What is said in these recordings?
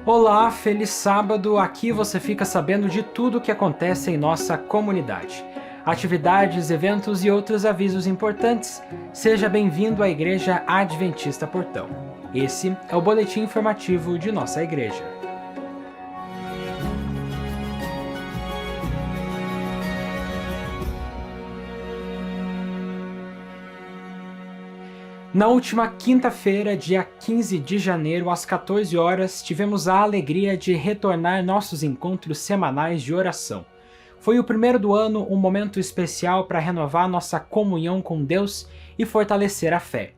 Olá, feliz sábado! Aqui você fica sabendo de tudo o que acontece em nossa comunidade. Atividades, eventos e outros avisos importantes. Seja bem-vindo à Igreja Adventista Portão. Esse é o boletim informativo de nossa igreja. Na última quinta-feira, dia 15 de janeiro, às 14 horas, tivemos a alegria de retornar nossos encontros semanais de oração. Foi o primeiro do ano, um momento especial para renovar nossa comunhão com Deus e fortalecer a fé.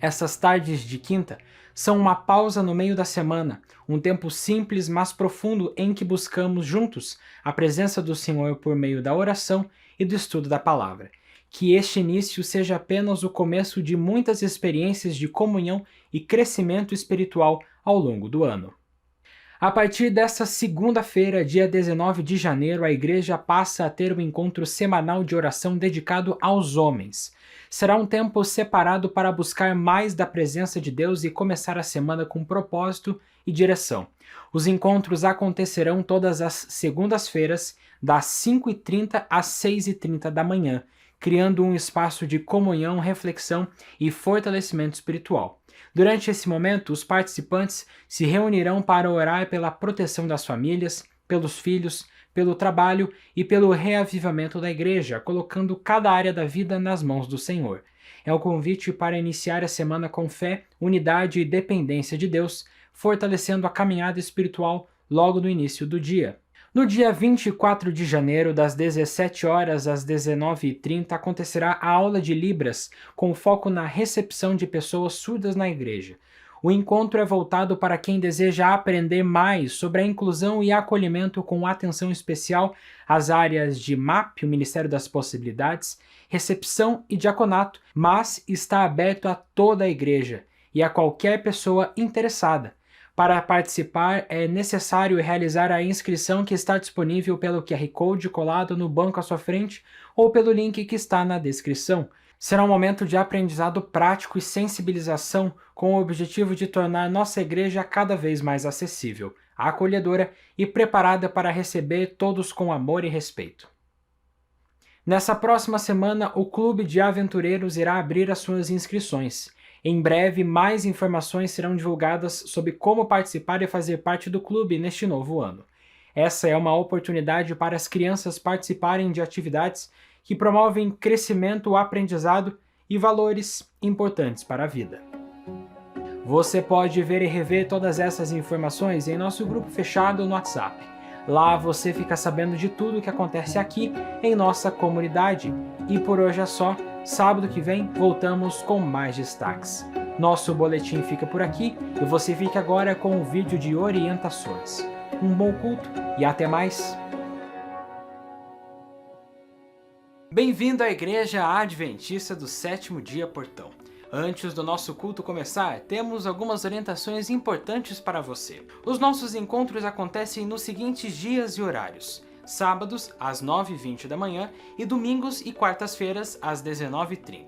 Essas tardes de quinta são uma pausa no meio da semana, um tempo simples, mas profundo em que buscamos juntos a presença do Senhor por meio da oração e do estudo da palavra. Que este início seja apenas o começo de muitas experiências de comunhão e crescimento espiritual ao longo do ano. A partir desta segunda-feira, dia 19 de janeiro, a igreja passa a ter um encontro semanal de oração dedicado aos homens. Será um tempo separado para buscar mais da presença de Deus e começar a semana com propósito e direção. Os encontros acontecerão todas as segundas-feiras, das 5h30 às 6h30 da manhã, criando um espaço de comunhão, reflexão e fortalecimento espiritual. Durante esse momento, os participantes se reunirão para orar pela proteção das famílias, pelos filhos, pelo trabalho e pelo reavivamento da igreja, colocando cada área da vida nas mãos do Senhor. É um convite para iniciar a semana com fé, unidade e dependência de Deus, fortalecendo a caminhada espiritual logo no início do dia. No dia 24 de janeiro, das 17 horas às 19h30, acontecerá a aula de Libras, com foco na recepção de pessoas surdas na igreja. O encontro é voltado para quem deseja aprender mais sobre a inclusão e acolhimento, com atenção especial às áreas de MAP, o Ministério das Possibilidades, recepção e diaconato, mas está aberto a toda a igreja e a qualquer pessoa interessada. Para participar, é necessário realizar a inscrição que está disponível pelo QR Code colado no banco à sua frente ou pelo link que está na descrição. Será um momento de aprendizado prático e sensibilização com o objetivo de tornar nossa igreja cada vez mais acessível, acolhedora e preparada para receber todos com amor e respeito. Nessa próxima semana, o Clube de Aventureiros irá abrir as suas inscrições. Em breve, mais informações serão divulgadas sobre como participar e fazer parte do clube neste novo ano. Essa é uma oportunidade para as crianças participarem de atividades que promovem crescimento, aprendizado e valores importantes para a vida. Você pode ver e rever todas essas informações em nosso grupo fechado no WhatsApp. Lá você fica sabendo de tudo o que acontece aqui em nossa comunidade. E por hoje é só. Sábado que vem voltamos com mais destaques. Nosso boletim fica por aqui e você fica agora com o vídeo de orientações. Um bom culto e até mais! Bem-vindo à Igreja Adventista do Sétimo Dia Portão. Antes do nosso culto começar, temos algumas orientações importantes para você. Os nossos encontros acontecem nos seguintes dias e horários: sábados às 9h20 da manhã e domingos e quartas-feiras às 19h30.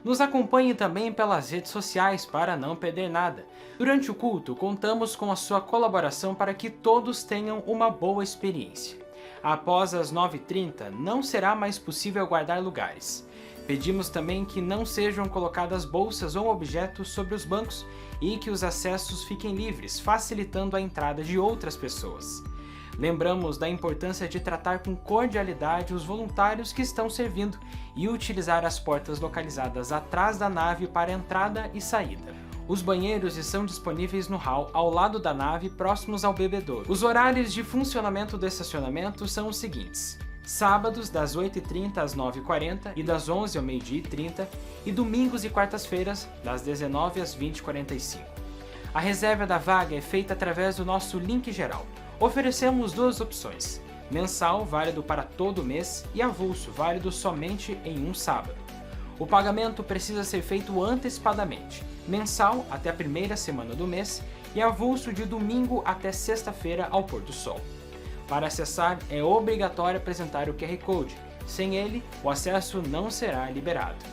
Nos acompanhe também pelas redes sociais para não perder nada. Durante o culto, contamos com a sua colaboração para que todos tenham uma boa experiência. Após as 9h30, não será mais possível guardar lugares. Pedimos também que não sejam colocadas bolsas ou objetos sobre os bancos e que os acessos fiquem livres, facilitando a entrada de outras pessoas. Lembramos da importância de tratar com cordialidade os voluntários que estão servindo e utilizar as portas localizadas atrás da nave para entrada e saída. Os banheiros estão disponíveis no hall ao lado da nave, próximos ao bebedouro. Os horários de funcionamento do estacionamento são os seguintes: sábados das 8h30 às 9h40 e das 11h ao 12h30 e domingos e quartas-feiras das 19h às 20h45. A reserva da vaga é feita através do nosso link geral. Oferecemos duas opções: mensal, válido para todo mês, e avulso, válido somente em um sábado. O pagamento precisa ser feito antecipadamente, mensal até a primeira semana do mês e avulso de domingo até sexta-feira ao pôr do sol. Para acessar, é obrigatório apresentar o QR Code. Sem ele, o acesso não será liberado.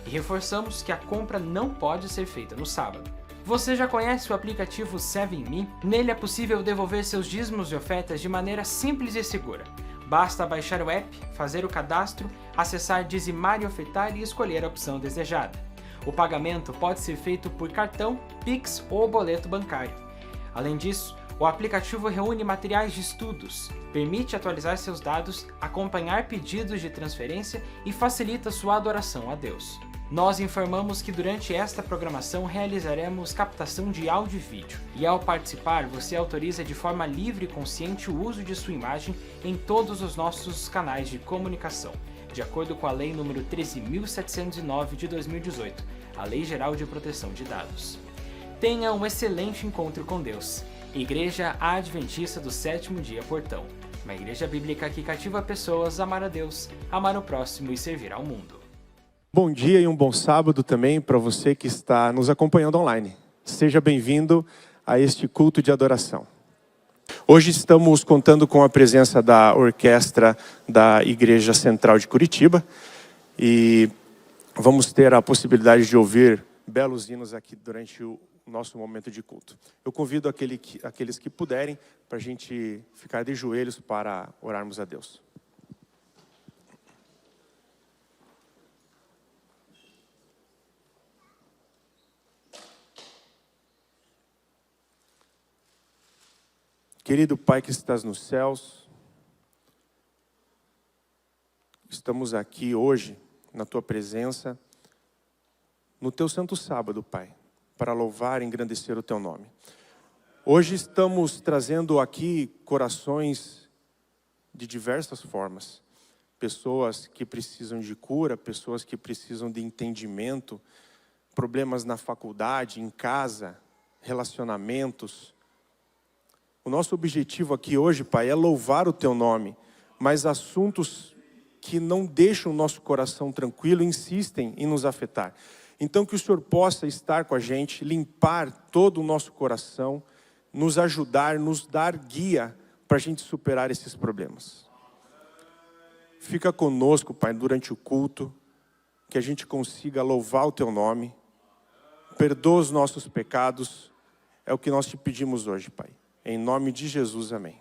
E reforçamos que a compra não pode ser feita no sábado. Você já conhece o aplicativo 7Me? Nele é possível devolver seus dízimos e ofertas de maneira simples e segura. Basta baixar o app, fazer o cadastro, acessar Dizimar e Ofertar e escolher a opção desejada. O pagamento pode ser feito por cartão, Pix ou boleto bancário. Além disso, o aplicativo reúne materiais de estudos, permite atualizar seus dados, acompanhar pedidos de transferência e facilita sua adoração a Deus. Nós informamos que durante esta programação realizaremos captação de áudio e vídeo, e ao participar você autoriza de forma livre e consciente o uso de sua imagem em todos os nossos canais de comunicação, de acordo com a Lei nº 13.709 de 2018, a Lei Geral de Proteção de Dados. Tenha um excelente encontro com Deus. Igreja Adventista do Sétimo Dia Portão, uma igreja bíblica que cativa pessoas a amar a Deus, amar o próximo e servir ao mundo. Bom dia e um bom sábado também para você que está nos acompanhando online. Seja bem-vindo a este culto de adoração. Hoje estamos contando com a presença da orquestra da Igreja Central de Curitiba e vamos ter a possibilidade de ouvir belos hinos aqui durante o nosso momento de culto. Eu convido aqueles que puderem para a gente ficar de joelhos para orarmos a Deus. Querido Pai que estás nos céus, estamos aqui hoje na Tua presença, no Teu santo sábado, Pai, para louvar e engrandecer o Teu nome. Hoje estamos trazendo aqui corações de diversas formas. Pessoas que precisam de cura, pessoas que precisam de entendimento, problemas na faculdade, em casa, relacionamentos. O nosso objetivo aqui hoje, Pai, é louvar o Teu nome, mas assuntos que não deixam o nosso coração tranquilo insistem em nos afetar. Então que o Senhor possa estar com a gente, limpar todo o nosso coração, nos ajudar, nos dar guia para a gente superar esses problemas. Fica conosco, Pai, durante o culto, que a gente consiga louvar o Teu nome, perdoa os nossos pecados, é o que nós te pedimos hoje, Pai. Em nome de Jesus, amém.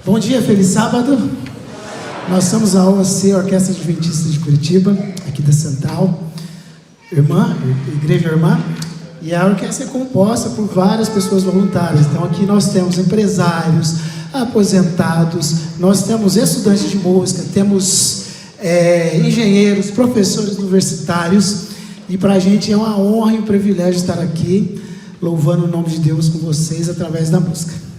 Bom dia, feliz sábado. Nós somos a OAC, Orquestra Adventista de Curitiba, aqui da Central, Igreja Irmã, e a orquestra é composta por várias pessoas voluntárias. Então aqui nós temos empresários, aposentados, nós temos estudantes de música, temos engenheiros, professores universitários, e para a gente é uma honra e um privilégio estar aqui, louvando o nome de Deus com vocês através da música.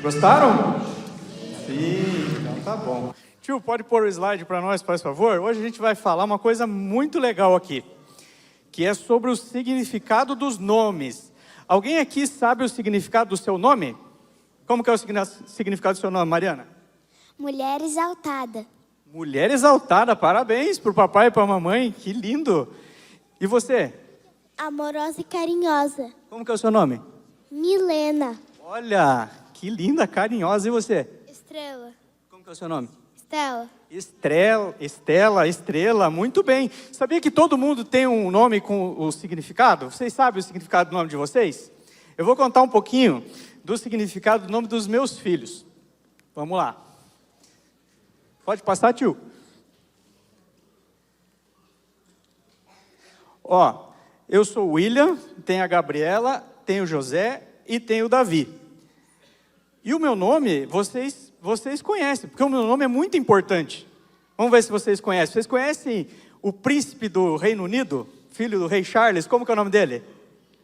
Gostaram? Sim, então tá bom. Tio, pode pôr o slide para nós, por favor? Hoje a gente vai falar uma coisa muito legal aqui, que é sobre o significado dos nomes. Alguém aqui sabe o significado do seu nome? Como que é o significado do seu nome, Mariana? Mulher exaltada. Mulher exaltada, parabéns para o papai e para a mamãe, que lindo. E você? Amorosa e carinhosa. Como que é o seu nome? Milena. Olha, que linda, carinhosa. E você? Estrela. Como que é o seu nome? Estela. Estrela, muito bem. Sabia que todo mundo tem um nome com o significado? Vocês sabem o significado do nome de vocês? Eu vou contar um pouquinho do significado do nome dos meus filhos. Vamos lá. Pode passar, tio? Ó, eu sou o William, tenho a Gabriela, tenho o José e tenho o Davi. E o meu nome, vocês conhecem, porque o meu nome é muito importante. Vamos ver se vocês conhecem. Vocês conhecem o príncipe do Reino Unido, filho do rei Charles? Como que é o nome dele?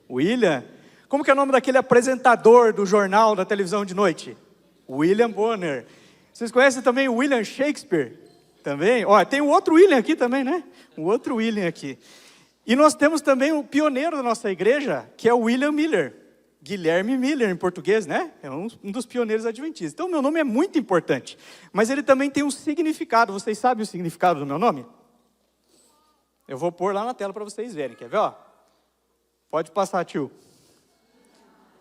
William. Como que é o nome daquele apresentador do jornal da televisão de noite? William Bonner. Vocês conhecem também o William Shakespeare? Também? Ó, tem um outro William aqui também, né? Um outro William aqui. E nós temos também o pioneiro da nossa igreja, que é o William Miller. Guilherme Miller, em português, né? É um dos pioneiros adventistas. Então, meu nome é muito importante. Mas ele também tem um significado. Vocês sabem o significado do meu nome? Eu vou pôr lá na tela para vocês verem. Quer ver, ó? Pode passar, tio.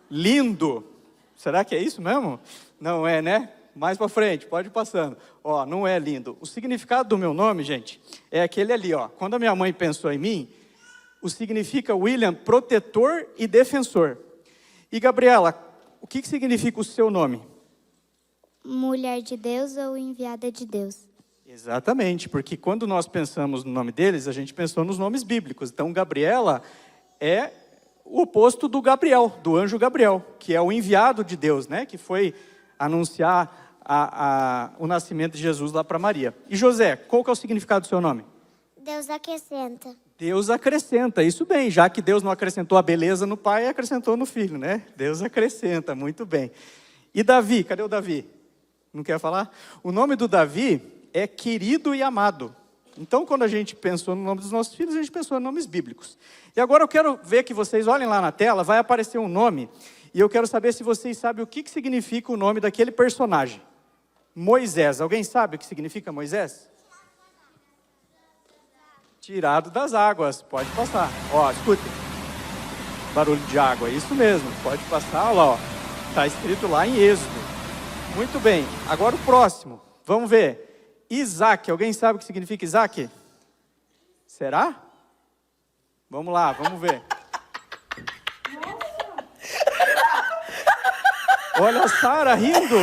Lindo. Será que é isso mesmo? Não é, né? Mais para frente, pode ir passando. Ó, não é lindo. O significado do meu nome, gente, é aquele ali, ó. Quando a minha mãe pensou em mim, o significa William, protetor e defensor. E Gabriela, o que significa o seu nome? Mulher de Deus ou enviada de Deus. Exatamente, porque quando nós pensamos no nome deles, a gente pensou nos nomes bíblicos. Então, Gabriela é o oposto do Gabriel, do anjo Gabriel, que é o enviado de Deus, né? Que foi anunciar o nascimento de Jesus lá para Maria. E José, qual que é o significado do seu nome? Deus acrescenta. Deus acrescenta, isso bem, já que Deus não acrescentou a beleza no pai, acrescentou no filho, né? Deus acrescenta, muito bem. E Davi, cadê o Davi? Não quer falar? O nome do Davi é querido e amado. Então, quando a gente pensou no nome dos nossos filhos, a gente pensou em nomes bíblicos. E agora eu quero ver que vocês olhem lá na tela, vai aparecer um nome, e eu quero saber se vocês sabem o que significa o nome daquele personagem. Moisés, alguém sabe o que significa Moisés? Tirado das águas, pode passar. Ó, escutem. Barulho de água, isso mesmo, pode passar, olha lá, ó. Está escrito lá em Êxodo. Muito bem, agora o próximo, vamos ver. Isaac, alguém sabe o que significa Isaac? Será? Vamos lá, vamos ver. Olha a Sara rindo,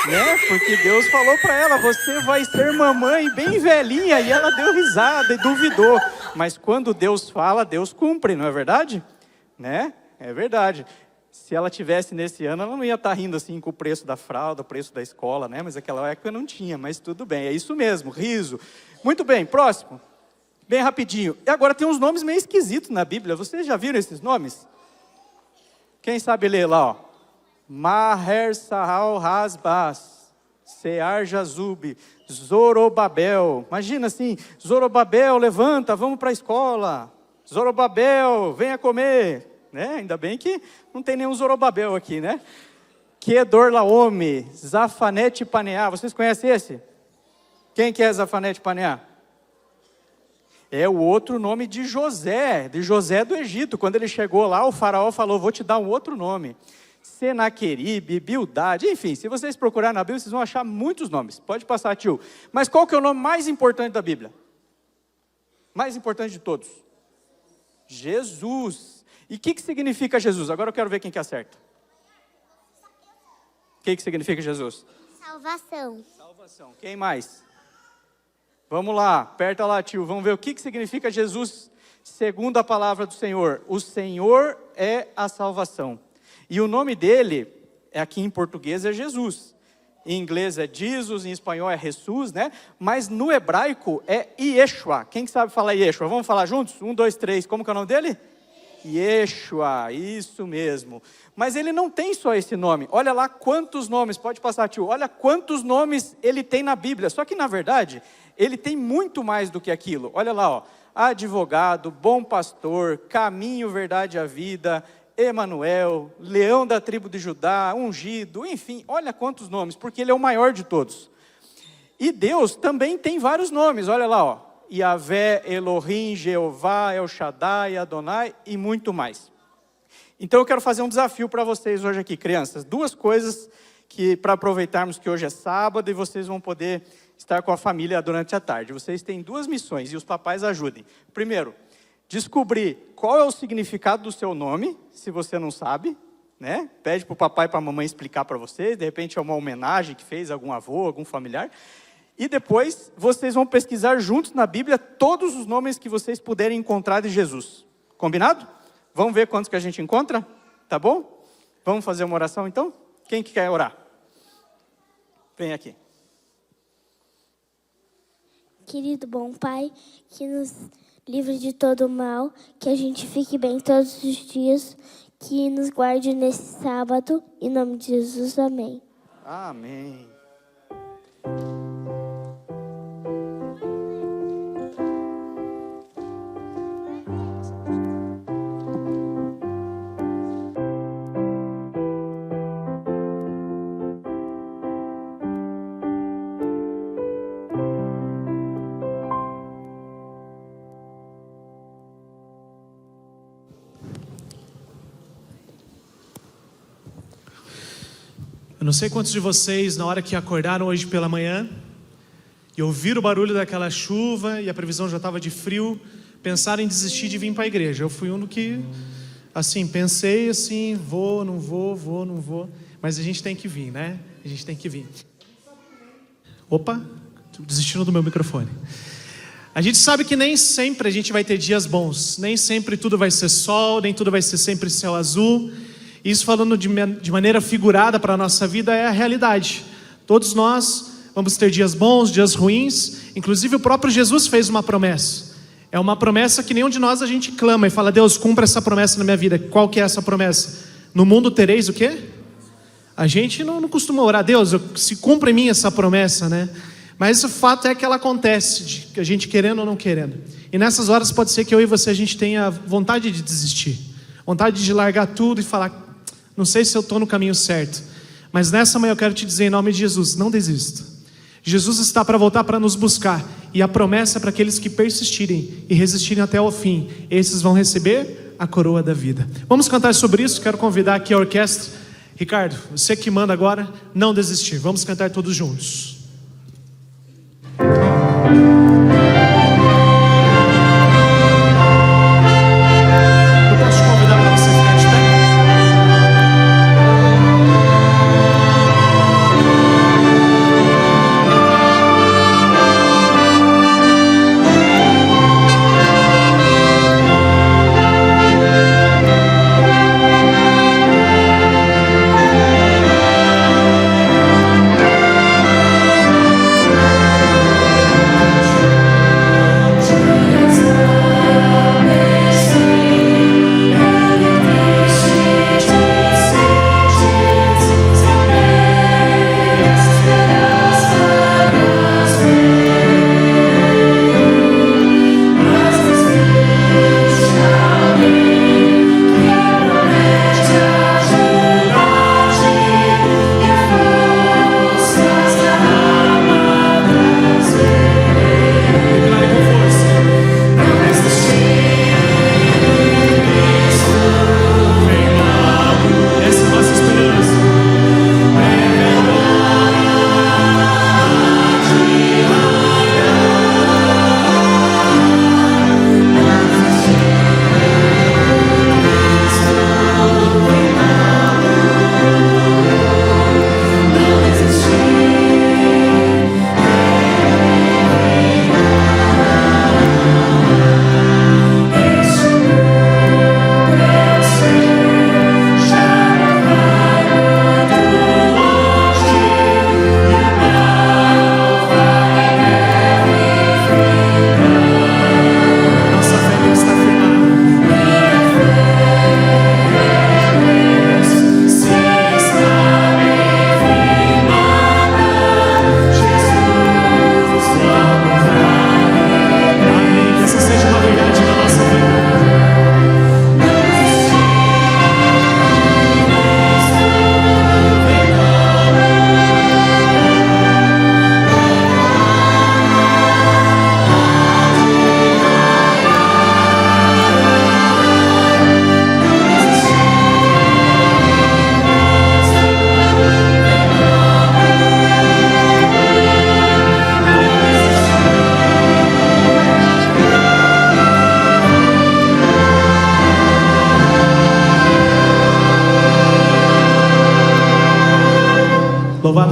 né? Porque Deus falou para ela, você vai ser mamãe bem velhinha, e ela deu risada e duvidou. Mas quando Deus fala, Deus cumpre, não é verdade? Né? É verdade. Se ela tivesse nesse ano, ela não ia estar rindo assim com o preço da fralda, o preço da escola, né? Mas naquela época não tinha, mas tudo bem, é isso mesmo, riso. Muito bem, próximo. Bem rapidinho. E agora tem uns nomes meio esquisitos na Bíblia. Vocês já viram esses nomes? Quem sabe ler lá, ó. Maher Sahal Hasbaz, Sear Jazub, Zorobabel. Imagina assim, Zorobabel, levanta, vamos para a escola. Zorobabel, venha comer. Né? Ainda bem que não tem nenhum Zorobabel aqui, né? Kedorlaome, Zafanete Paneá. Vocês conhecem esse? Quem que é Zafanete Paneá? É o outro nome de José do Egito. Quando ele chegou lá, o faraó falou, vou te dar um outro nome. Senaqueribe, Bildade, enfim, se vocês procurarem na Bíblia, vocês vão achar muitos nomes. Pode passar, tio. Mas qual que é o nome mais importante da Bíblia? Mais importante de todos? Jesus. E o que significa Jesus? Agora eu quero ver quem que acerta. O que significa Jesus? Salvação. Salvação. Quem mais? Vamos lá, aperta lá, tio. Vamos ver o que significa Jesus segundo a palavra do Senhor. O Senhor é a salvação. E o nome dele, aqui em português, é Jesus. Em inglês é Jesus, em espanhol é Jesus, né? Mas no hebraico é Yeshua. Quem sabe falar Yeshua? Vamos falar juntos? 1, 2, 3. Como que é o nome dele? Yeshua, isso mesmo. Mas ele não tem só esse nome. Olha lá quantos nomes, pode passar, tio. Olha quantos nomes ele tem na Bíblia. Só que, na verdade, ele tem muito mais do que aquilo. Olha lá, ó. Advogado, bom pastor, caminho, verdade e a vida, Emanuel, leão da tribo de Judá, ungido, enfim, olha quantos nomes, porque ele é o maior de todos. E Deus também tem vários nomes, olha lá, ó. Yahvé, Elohim, Jeová, El Shaddai, Adonai e muito mais. Então eu quero fazer um desafio para vocês hoje aqui, crianças. 2 coisas que para aproveitarmos que hoje é sábado e vocês vão poder estar com a família durante a tarde. Vocês têm 2 missões e os papais ajudem. Primeiro, descobrir qual é o significado do seu nome, se você não sabe, né? Pede para o papai e para a mamãe explicar para vocês, de repente é uma homenagem que fez algum avô, algum familiar. E depois, vocês vão pesquisar juntos na Bíblia todos os nomes que vocês puderem encontrar de Jesus. Combinado? Vamos ver quantos que a gente encontra? Tá bom? Vamos fazer uma oração então? Quem que quer orar? Vem aqui. Querido bom Pai, que nos livre de todo o mal, que a gente fique bem todos os dias, que nos guarde nesse sábado, em nome de Jesus, amém. Amém. Eu não sei quantos de vocês, na hora que acordaram hoje pela manhã e ouviram o barulho daquela chuva e a previsão já estava de frio, pensaram em desistir de vir para a igreja. Eu fui um do que, assim, pensei assim, vou, não vou, mas a gente tem que vir, né? A gente tem que vir. Opa, desistindo do meu microfone. A gente sabe que nem sempre a gente vai ter dias bons, nem sempre tudo vai ser sol, nem tudo vai ser sempre céu azul. Isso, falando de maneira figurada para a nossa vida, é a realidade. Todos nós vamos ter dias bons, dias ruins. Inclusive o próprio Jesus fez uma promessa. É uma promessa que nenhum de nós a gente clama e fala: Deus, cumpra essa promessa na minha vida. Qual que é essa promessa? No mundo tereis o quê? A gente não costuma orar: Deus, se cumpra em mim essa promessa, né? Mas o fato é que ela acontece, a gente querendo ou não querendo. E nessas horas pode ser que eu e você, a gente tenha vontade de desistir. Vontade de largar tudo e falar: não sei se eu estou no caminho certo. Mas nessa manhã eu quero te dizer, em nome de Jesus, não desista. Jesus está para voltar para nos buscar. E a promessa é para aqueles que persistirem e resistirem até o fim. Esses vão receber a coroa da vida. Vamos cantar sobre isso. Quero convidar aqui a orquestra. Ricardo, você que manda agora, não desistir. Vamos cantar todos juntos.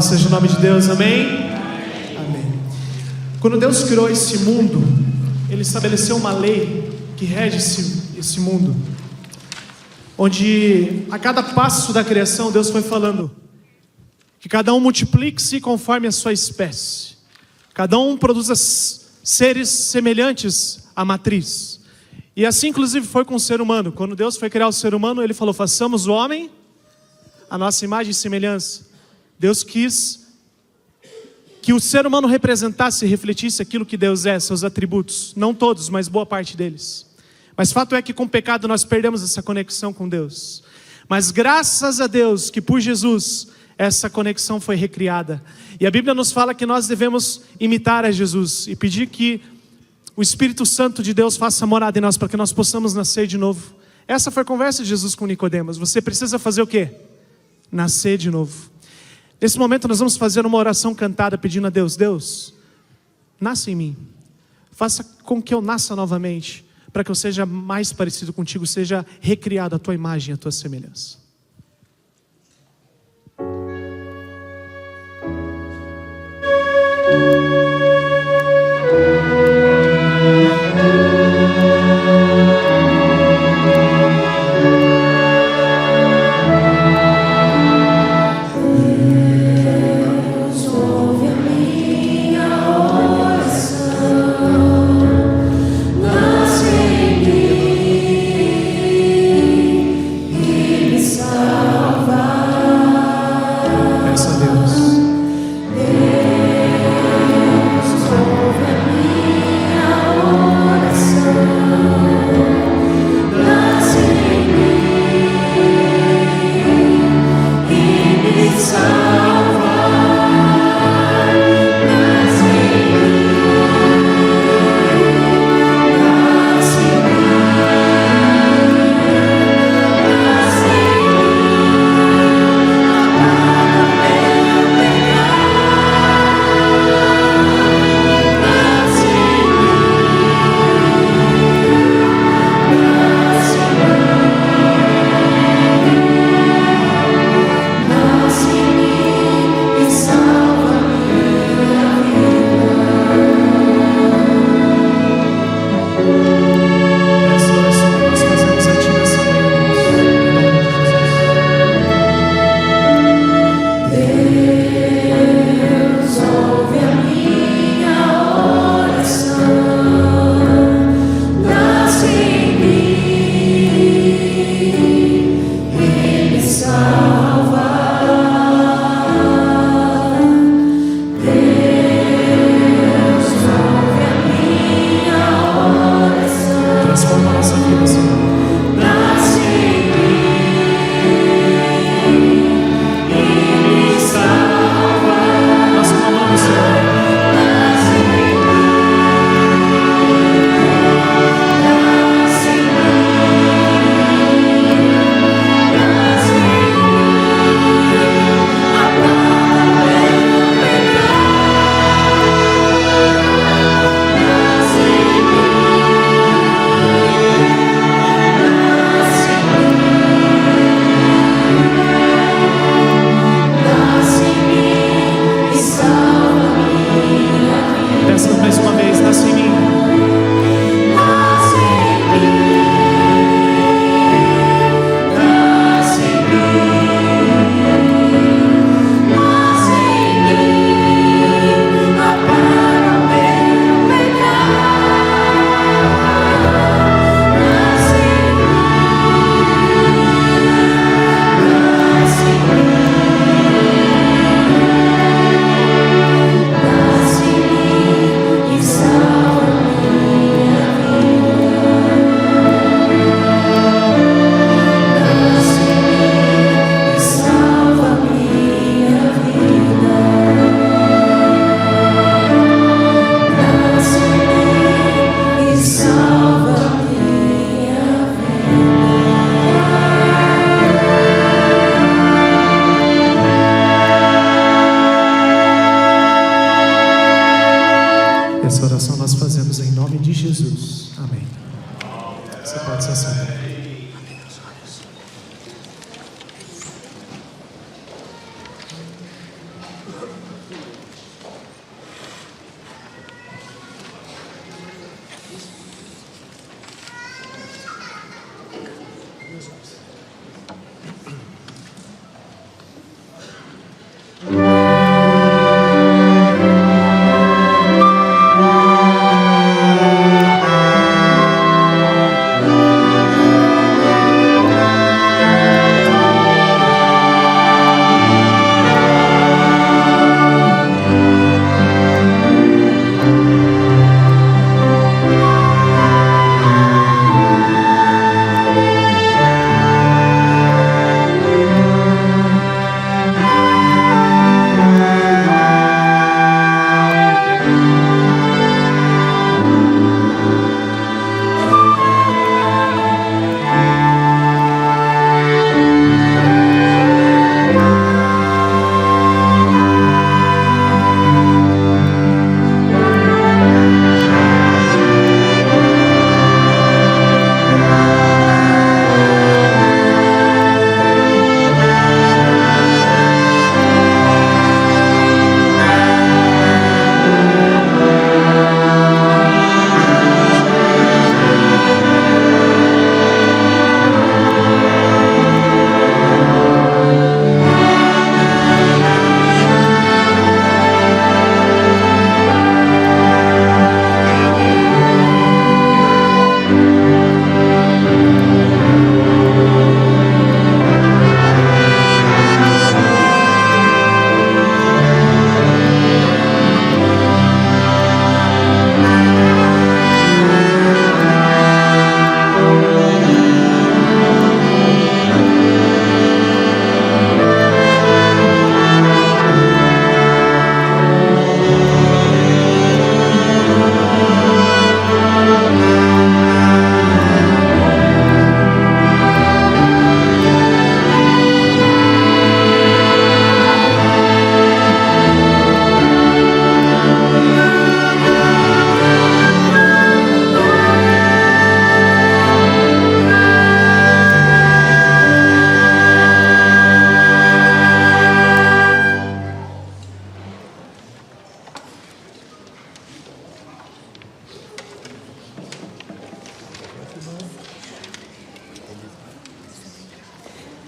Louvado seja o nome de Deus, amém? Amém. Quando Deus criou esse mundo, Ele estabeleceu uma lei que rege esse mundo, onde a cada passo da criação Deus foi falando que cada um multiplique-se conforme a sua espécie, cada um produza seres semelhantes à matriz. E assim inclusive foi com o ser humano. Quando Deus foi criar o ser humano, Ele falou: façamos o homem a nossa imagem e semelhança. Deus quis que o ser humano representasse e refletisse aquilo que Deus é, seus atributos. Não todos, mas boa parte deles. Mas fato é que com o pecado nós perdemos essa conexão com Deus. Mas graças a Deus que por Jesus essa conexão foi recriada. E a Bíblia nos fala que nós devemos imitar a Jesus e pedir que o Espírito Santo de Deus faça morada em nós, para que nós possamos nascer de novo. Essa foi a conversa de Jesus com Nicodemos. Você precisa fazer o quê? Nascer de novo. Nesse momento nós vamos fazer uma oração cantada pedindo a Deus: Deus, nasce em mim. Faça com que eu nasça novamente, para que eu seja mais parecido contigo, seja recriado a tua imagem, a tua semelhança.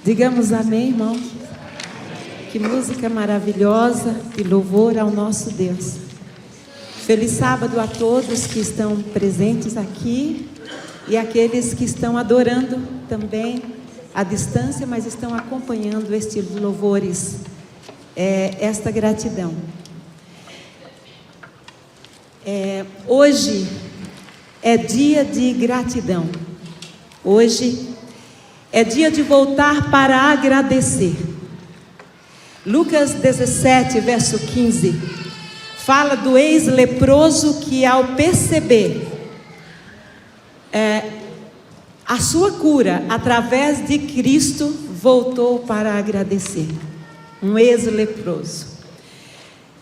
Digamos amém, irmão. Que música maravilhosa e louvor ao nosso Deus. Feliz sábado a todos que estão presentes aqui e aqueles que estão adorando também à distância, mas estão acompanhando estes louvores, esta gratidão. Hoje é dia de gratidão. Hoje é dia de voltar para agradecer. Lucas 17, verso 15, fala do ex-leproso que, ao perceber a sua cura através de Cristo, voltou para agradecer. Um ex-leproso.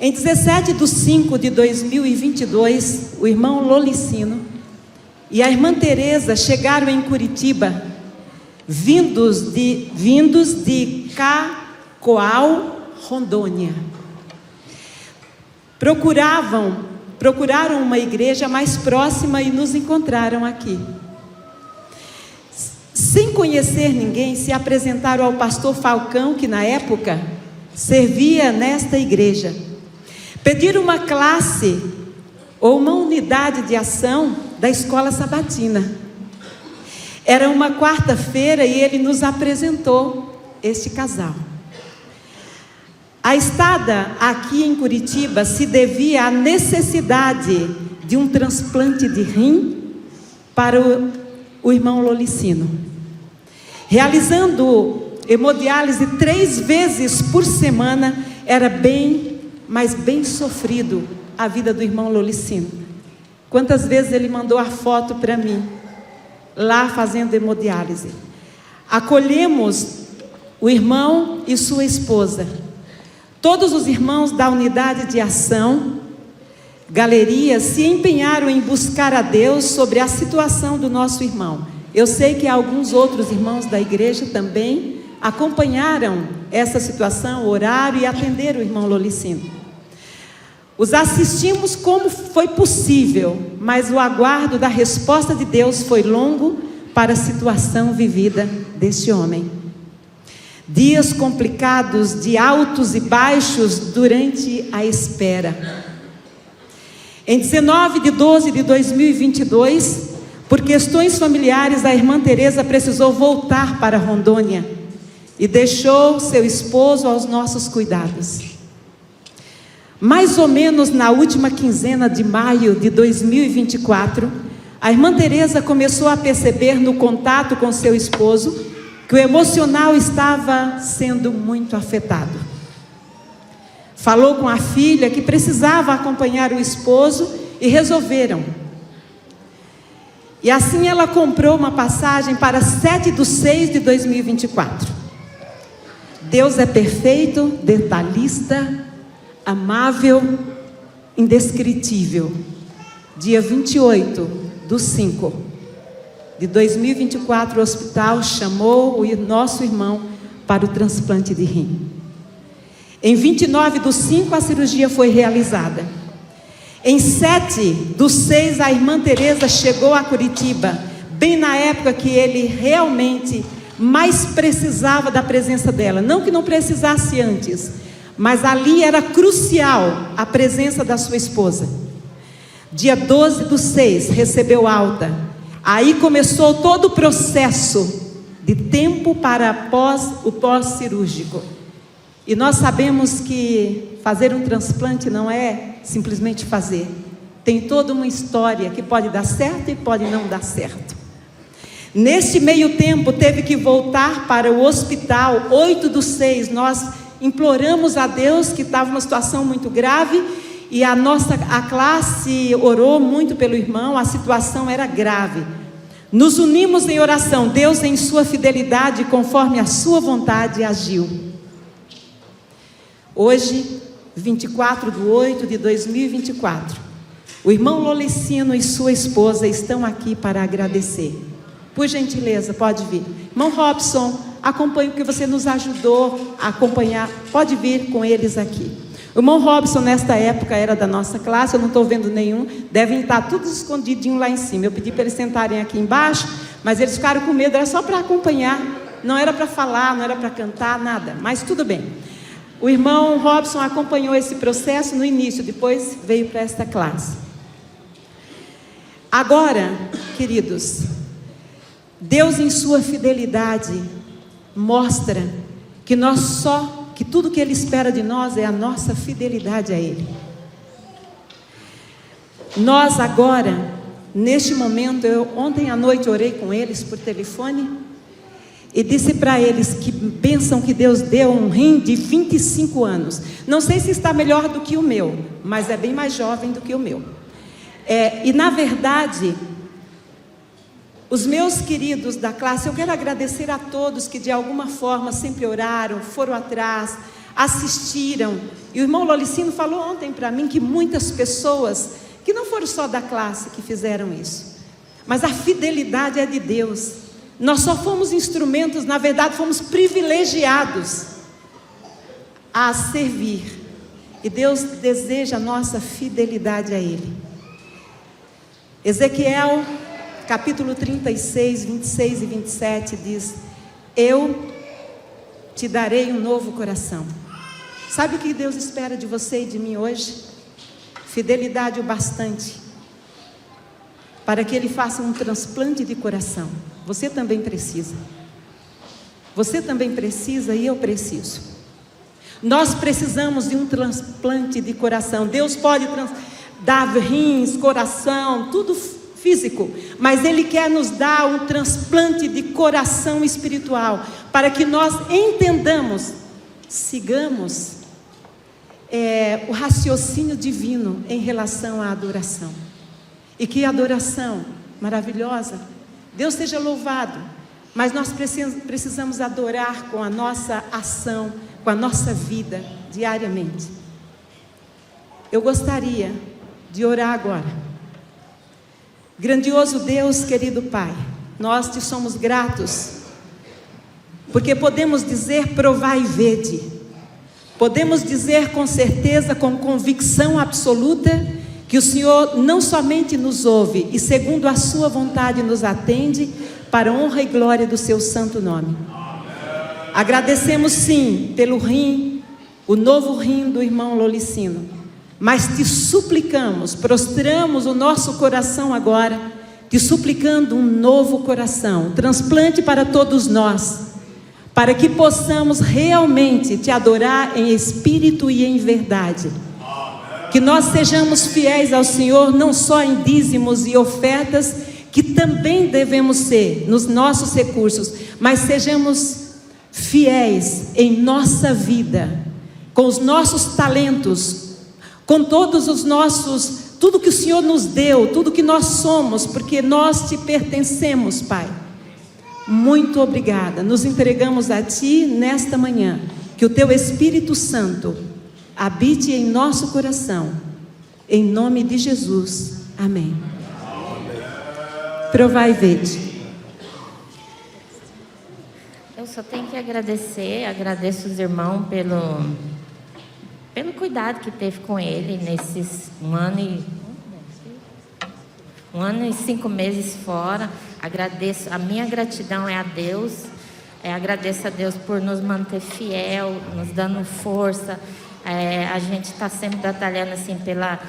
Em 17/5/2022, o irmão Lolicino e a irmã Teresa chegaram em Curitiba, vindos de Cacoal, Rondônia. Procuraram uma igreja mais próxima e nos encontraram aqui. Sem conhecer ninguém, se apresentaram ao pastor Falcão, que na época servia nesta igreja. Pediram uma classe ou uma unidade de ação da escola sabatina. Era uma quarta-feira e ele nos apresentou este casal. A estada aqui em Curitiba se devia à necessidade de um transplante de rim para o irmão Lolicino. Realizando hemodiálise 3 vezes por semana, era mas bem sofrido a vida do irmão Lolicino. Quantas vezes ele mandou a foto para mim, lá fazendo hemodiálise. Acolhemos o irmão e sua esposa. Todos os irmãos da unidade de ação, galeria, se empenharam em buscar a Deus sobre a situação do nosso irmão. Eu sei que alguns outros irmãos da igreja também acompanharam essa situação, oraram e atenderam o irmão Lolicino. Os assistimos como foi possível, mas o aguardo da resposta de Deus foi longo para a situação vivida deste homem. Dias complicados de altos e baixos durante a espera. Em 19 de 12 de 2022, por questões familiares, a irmã Teresa precisou voltar para Rondônia e deixou seu esposo aos nossos cuidados. Mais ou menos na última quinzena de maio de 2024, a irmã Teresa começou a perceber no contato com seu esposo que o emocional estava sendo muito afetado. Falou com a filha que precisava acompanhar o esposo e resolveram. E assim ela comprou uma passagem para 7/6 de 2024. Deus é perfeito, detalhista, amável, indescritível. Dia 28/5 de 2024, o hospital chamou o nosso irmão para o transplante de rim. Em 29/5, a cirurgia foi realizada. Em 7/6, a irmã Teresa chegou a Curitiba, bem na época que ele realmente mais precisava da presença dela. Não que não precisasse antes, mas ali era crucial a presença da sua esposa. Dia 12/6, recebeu alta. Aí começou todo o processo de tempo para o pós-cirúrgico. E nós sabemos que fazer um transplante não é simplesmente fazer. Tem toda uma história que pode dar certo e pode não dar certo. Neste meio tempo, teve que voltar para o hospital. 8/6, nós imploramos a Deus, que estava numa situação muito grave, e a classe orou muito pelo irmão, a situação era grave. Nos unimos em oração. Deus, em sua fidelidade, conforme a sua vontade, agiu. Hoje, 24/8 de 2024, o irmão Lolicino e sua esposa estão aqui para agradecer. Por gentileza, pode vir. Irmão Robson, acompanhe, porque você nos ajudou a acompanhar. Pode vir com eles aqui. O irmão Robson, nesta época, era da nossa classe. Eu não estou vendo nenhum. Devem estar todos escondidinhos lá em cima. Eu pedi para eles sentarem aqui embaixo, mas eles ficaram com medo. Era só para acompanhar. Não era para falar, não era para cantar, nada. Mas tudo bem. O irmão Robson acompanhou esse processo no início, depois veio para esta classe. Agora, queridos, Deus, em sua fidelidade, mostra que que tudo que Ele espera de nós é a nossa fidelidade a Ele. Nós agora, neste momento, ontem à noite orei com eles por telefone e disse para eles que pensam que Deus deu um rim de 25 anos. Não sei se está melhor do que o meu, mas é bem mais jovem do que o meu. E na verdade, os meus queridos da classe, eu quero agradecer a todos que de alguma forma sempre oraram, foram atrás, assistiram. E o irmão Lolicino falou ontem para mim que muitas pessoas, que não foram só da classe que fizeram isso, mas a fidelidade é de Deus. Nós só fomos instrumentos, na verdade fomos privilegiados a servir. E Deus deseja a nossa fidelidade a Ele. Ezequiel capítulo 36, 26 e 27 diz: eu te darei um novo coração. Sabe o que Deus espera de você e de mim hoje? Fidelidade o bastante para que Ele faça um transplante de coração. Você também precisa. Você também precisa e eu preciso. Nós precisamos de um transplante de coração. Deus pode dar rins, coração, tudo físico, mas Ele quer nos dar um transplante de coração espiritual, para que nós entendamos, sigamos o raciocínio divino em relação à adoração. E que adoração maravilhosa. Deus seja louvado, mas nós precisamos adorar com a nossa ação, com a nossa vida, diariamente. Eu gostaria de orar agora. Grandioso Deus, querido Pai, nós te somos gratos, porque podemos dizer: provai e vede. podemos dizer com certeza, com convicção absoluta, que o Senhor não somente nos ouve e segundo a sua vontade nos atende, para a honra e glória do seu santo nome. Agradecemos sim pelo rim, o novo rim do irmão Lolicino, mas te suplicamos, prostramos o nosso coração agora, te suplicando um novo coração, transplante para todos nós, para que possamos realmente te adorar em espírito e em verdade. Que nós sejamos fiéis ao Senhor, não só em dízimos e ofertas, que também devemos ser nos nossos recursos, mas sejamos fiéis em nossa vida, com os nossos talentos, com todos os nossos, tudo que o Senhor nos deu, tudo que nós somos, porque nós te pertencemos, Pai. Muito obrigada, nos entregamos a Ti nesta manhã, que o Teu Espírito Santo habite em nosso coração, em nome de Jesus, amém. Provai e vede. Eu só tenho que agradecer, agradeço os irmãos pelo cuidado que teve com ele nesses um ano e 5 meses fora. Agradeço, a minha gratidão é a Deus, agradeço a Deus por nos manter fiel, nos dando força. A gente está sempre batalhando assim pela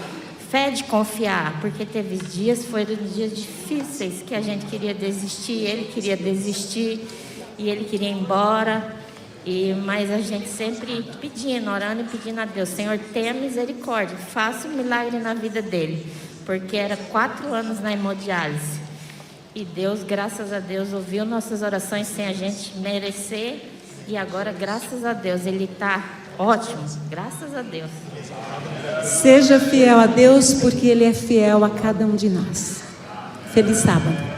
fé de confiar, porque teve dias, foram dias difíceis que a gente queria desistir, ele queria desistir e ele queria ir embora, mas a gente sempre pedindo, orando e pedindo a Deus: Senhor, tenha misericórdia, faça um milagre na vida dele, porque era 4 anos na hemodiálise. E Deus, graças a Deus, ouviu nossas orações sem a gente merecer. E agora, graças a Deus, ele está ótimo. Graças a Deus. Seja fiel a Deus, porque Ele é fiel a cada um de nós. Feliz sábado.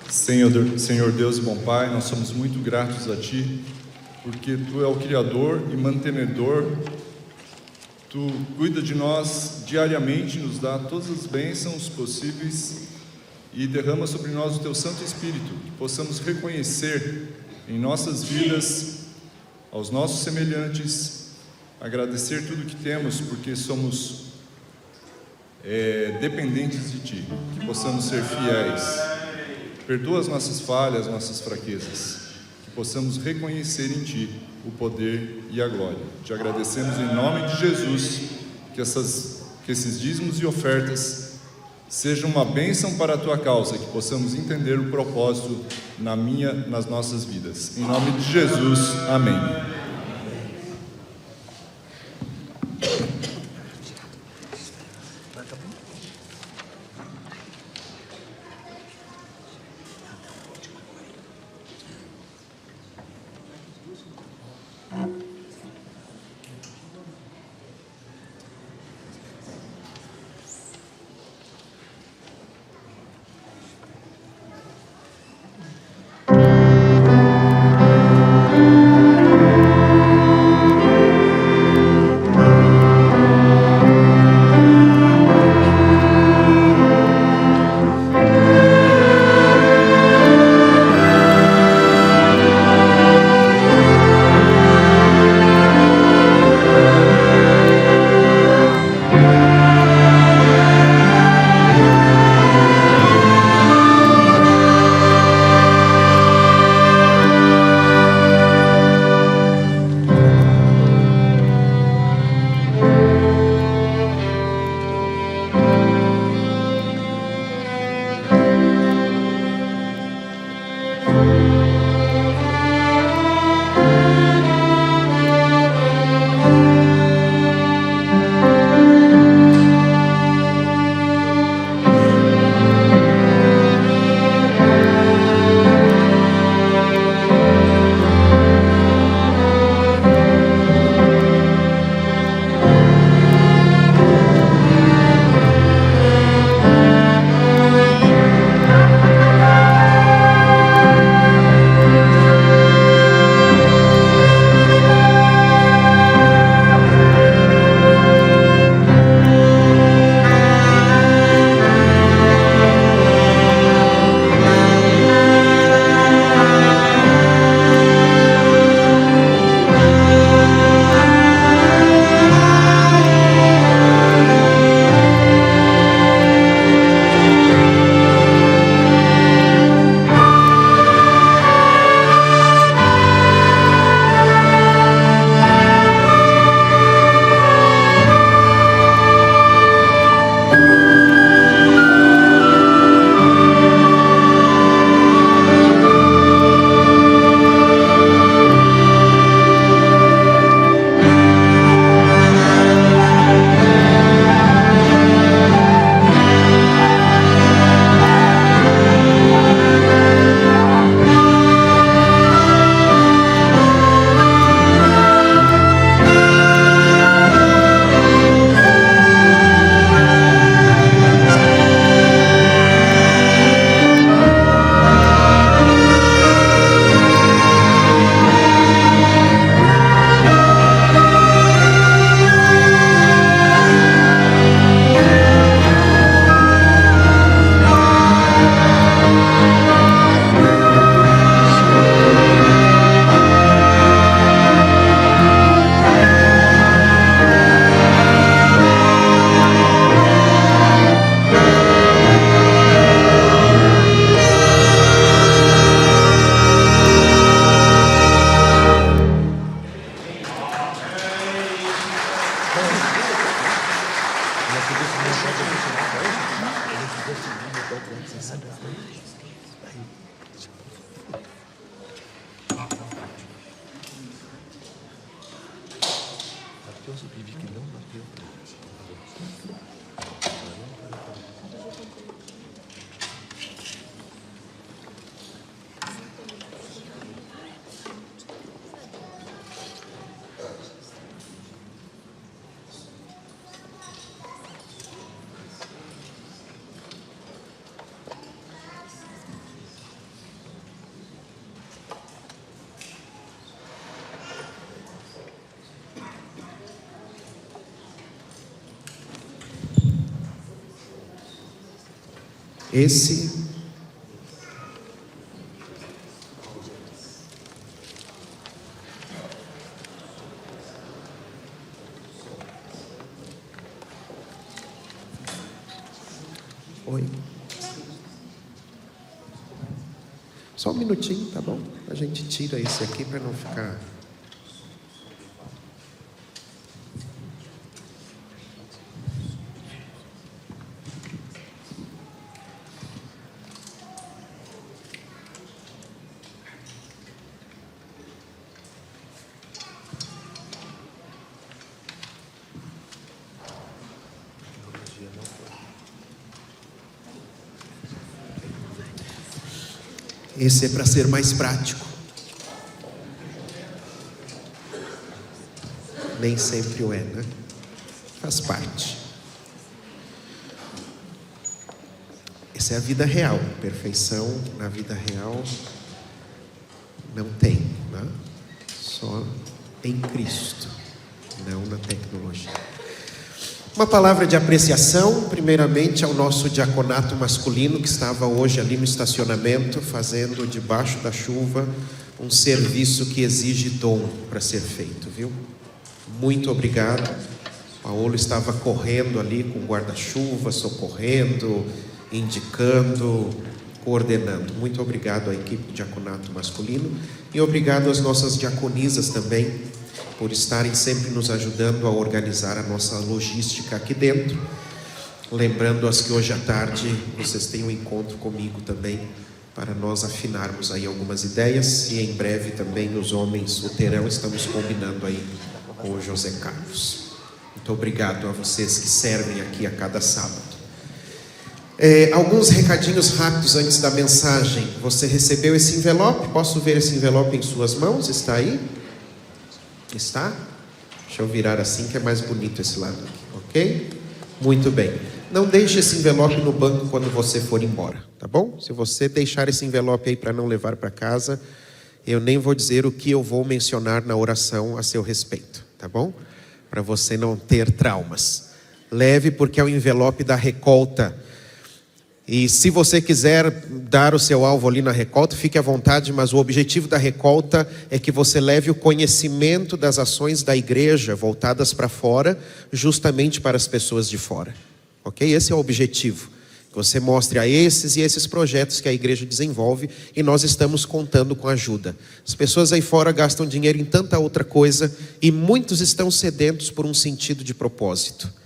Senhor Deus e bom Pai, nós somos muito gratos a Ti, porque Tu é o Criador e mantenedor. Tu cuida de nós diariamente, nos dá todas as bênçãos possíveis e derrama sobre nós o Teu Santo Espírito, que possamos reconhecer em nossas vidas, aos nossos semelhantes, agradecer tudo que temos, porque somos dependentes de Ti, que possamos ser fiéis. Perdoa as nossas falhas, nossas fraquezas, que possamos reconhecer em Ti o poder e a glória. Te agradecemos em nome de Jesus, que esses dízimos e ofertas sejam uma bênção para a Tua causa, que possamos entender o propósito nas nossas vidas. Em nome de Jesus, amém. Esse Oi. Só um minutinho, tá bom? A gente tira esse aqui para não ficar... Esse é para ser mais prático. Nem sempre o é, né? Faz parte. Essa é a vida real. Perfeição na vida real não tem, né? Só em Cristo, não na tecnologia. Uma palavra de apreciação, primeiramente, ao nosso diaconato masculino, que estava hoje ali no estacionamento, fazendo debaixo da chuva um serviço que exige dom para ser feito, viu? Muito obrigado. Paulo estava correndo ali com guarda-chuva, socorrendo, indicando, coordenando. Muito obrigado à equipe do diaconato masculino e obrigado às nossas diaconisas também, por estarem sempre nos ajudando a organizar a nossa logística aqui dentro. Lembrando-as que hoje à tarde vocês têm um encontro comigo também, para nós afinarmos aí algumas ideias, e em breve também os homens o terão, estamos combinando aí com o José Carlos. Muito obrigado a vocês que servem aqui a cada sábado. Alguns recadinhos rápidos antes da mensagem. Você recebeu esse envelope? Posso ver esse envelope em suas mãos? Está aí? Está? Deixa eu virar assim que é mais bonito esse lado aqui, ok? Muito bem. Não deixe esse envelope no banco quando você for embora, tá bom? Se você deixar esse envelope aí para não levar para casa, eu nem vou dizer o que eu vou mencionar na oração a seu respeito, tá bom? Para você não ter traumas. Leve, porque é o envelope da recolta. E se você quiser dar o seu alvo ali na recolta, fique à vontade, mas o objetivo da recolta é que você leve o conhecimento das ações da igreja voltadas para fora, justamente para as pessoas de fora. Ok? Esse é o objetivo. Que você mostre a esses e esses projetos que a igreja desenvolve, e nós estamos contando com ajuda. As pessoas aí fora gastam dinheiro em tanta outra coisa, e muitos estão sedentos por um sentido de propósito.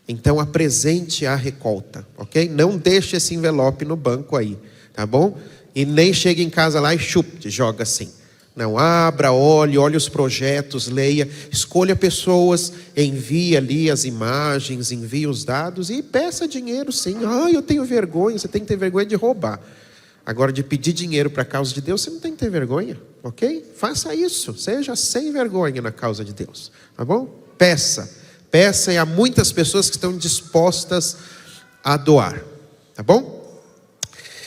Então apresente a recolta, ok? Não deixe esse envelope no banco aí, tá bom? E nem chegue em casa lá e chupe, joga assim. Não, abra, olhe os projetos, leia, escolha pessoas, envie ali as imagens, envie os dados e peça dinheiro sim. Eu tenho vergonha. Você tem que ter vergonha de roubar. Agora, de pedir dinheiro para a causa de Deus, você não tem que ter vergonha, ok? Faça isso, seja sem vergonha na causa de Deus, tá bom? Peça, e há muitas pessoas que estão dispostas a doar, tá bom?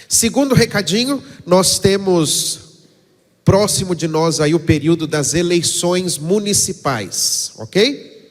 Segundo recadinho, nós temos próximo de nós aí o período das eleições municipais, ok?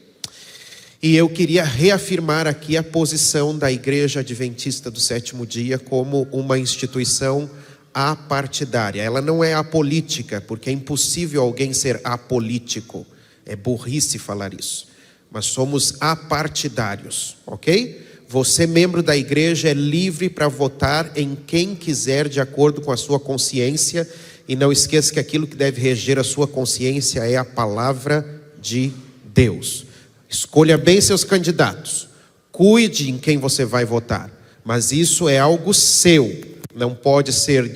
E eu queria reafirmar aqui a posição da Igreja Adventista do Sétimo Dia como uma instituição apartidária. Ela não é apolítica, porque é impossível alguém ser apolítico. É burrice falar isso. Mas somos apartidários, ok? Você, membro da igreja, é livre para votar em quem quiser de acordo com a sua consciência. E não esqueça que aquilo que deve reger a sua consciência é a palavra de Deus. Escolha bem seus candidatos. Cuide em quem você vai votar. Mas isso é algo seu. Não pode ser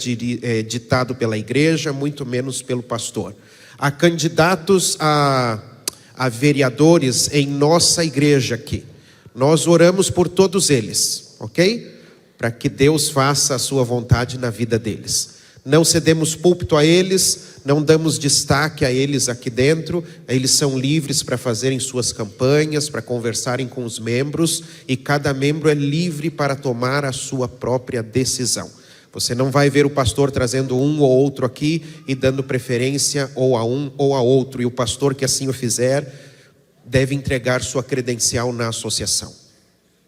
ditado pela igreja, muito menos pelo pastor. Há candidatos a vereadores em nossa igreja aqui. Nós oramos por todos eles, ok? Para que Deus faça a sua vontade na vida deles. Não cedemos púlpito a eles, não damos destaque a eles aqui dentro. Eles são livres para fazerem suas campanhas, para conversarem com os membros, e cada membro é livre para tomar a sua própria decisão. Você não vai ver o pastor trazendo um ou outro aqui e dando preferência ou a um ou a outro. E o pastor que assim o fizer deve entregar sua credencial na associação.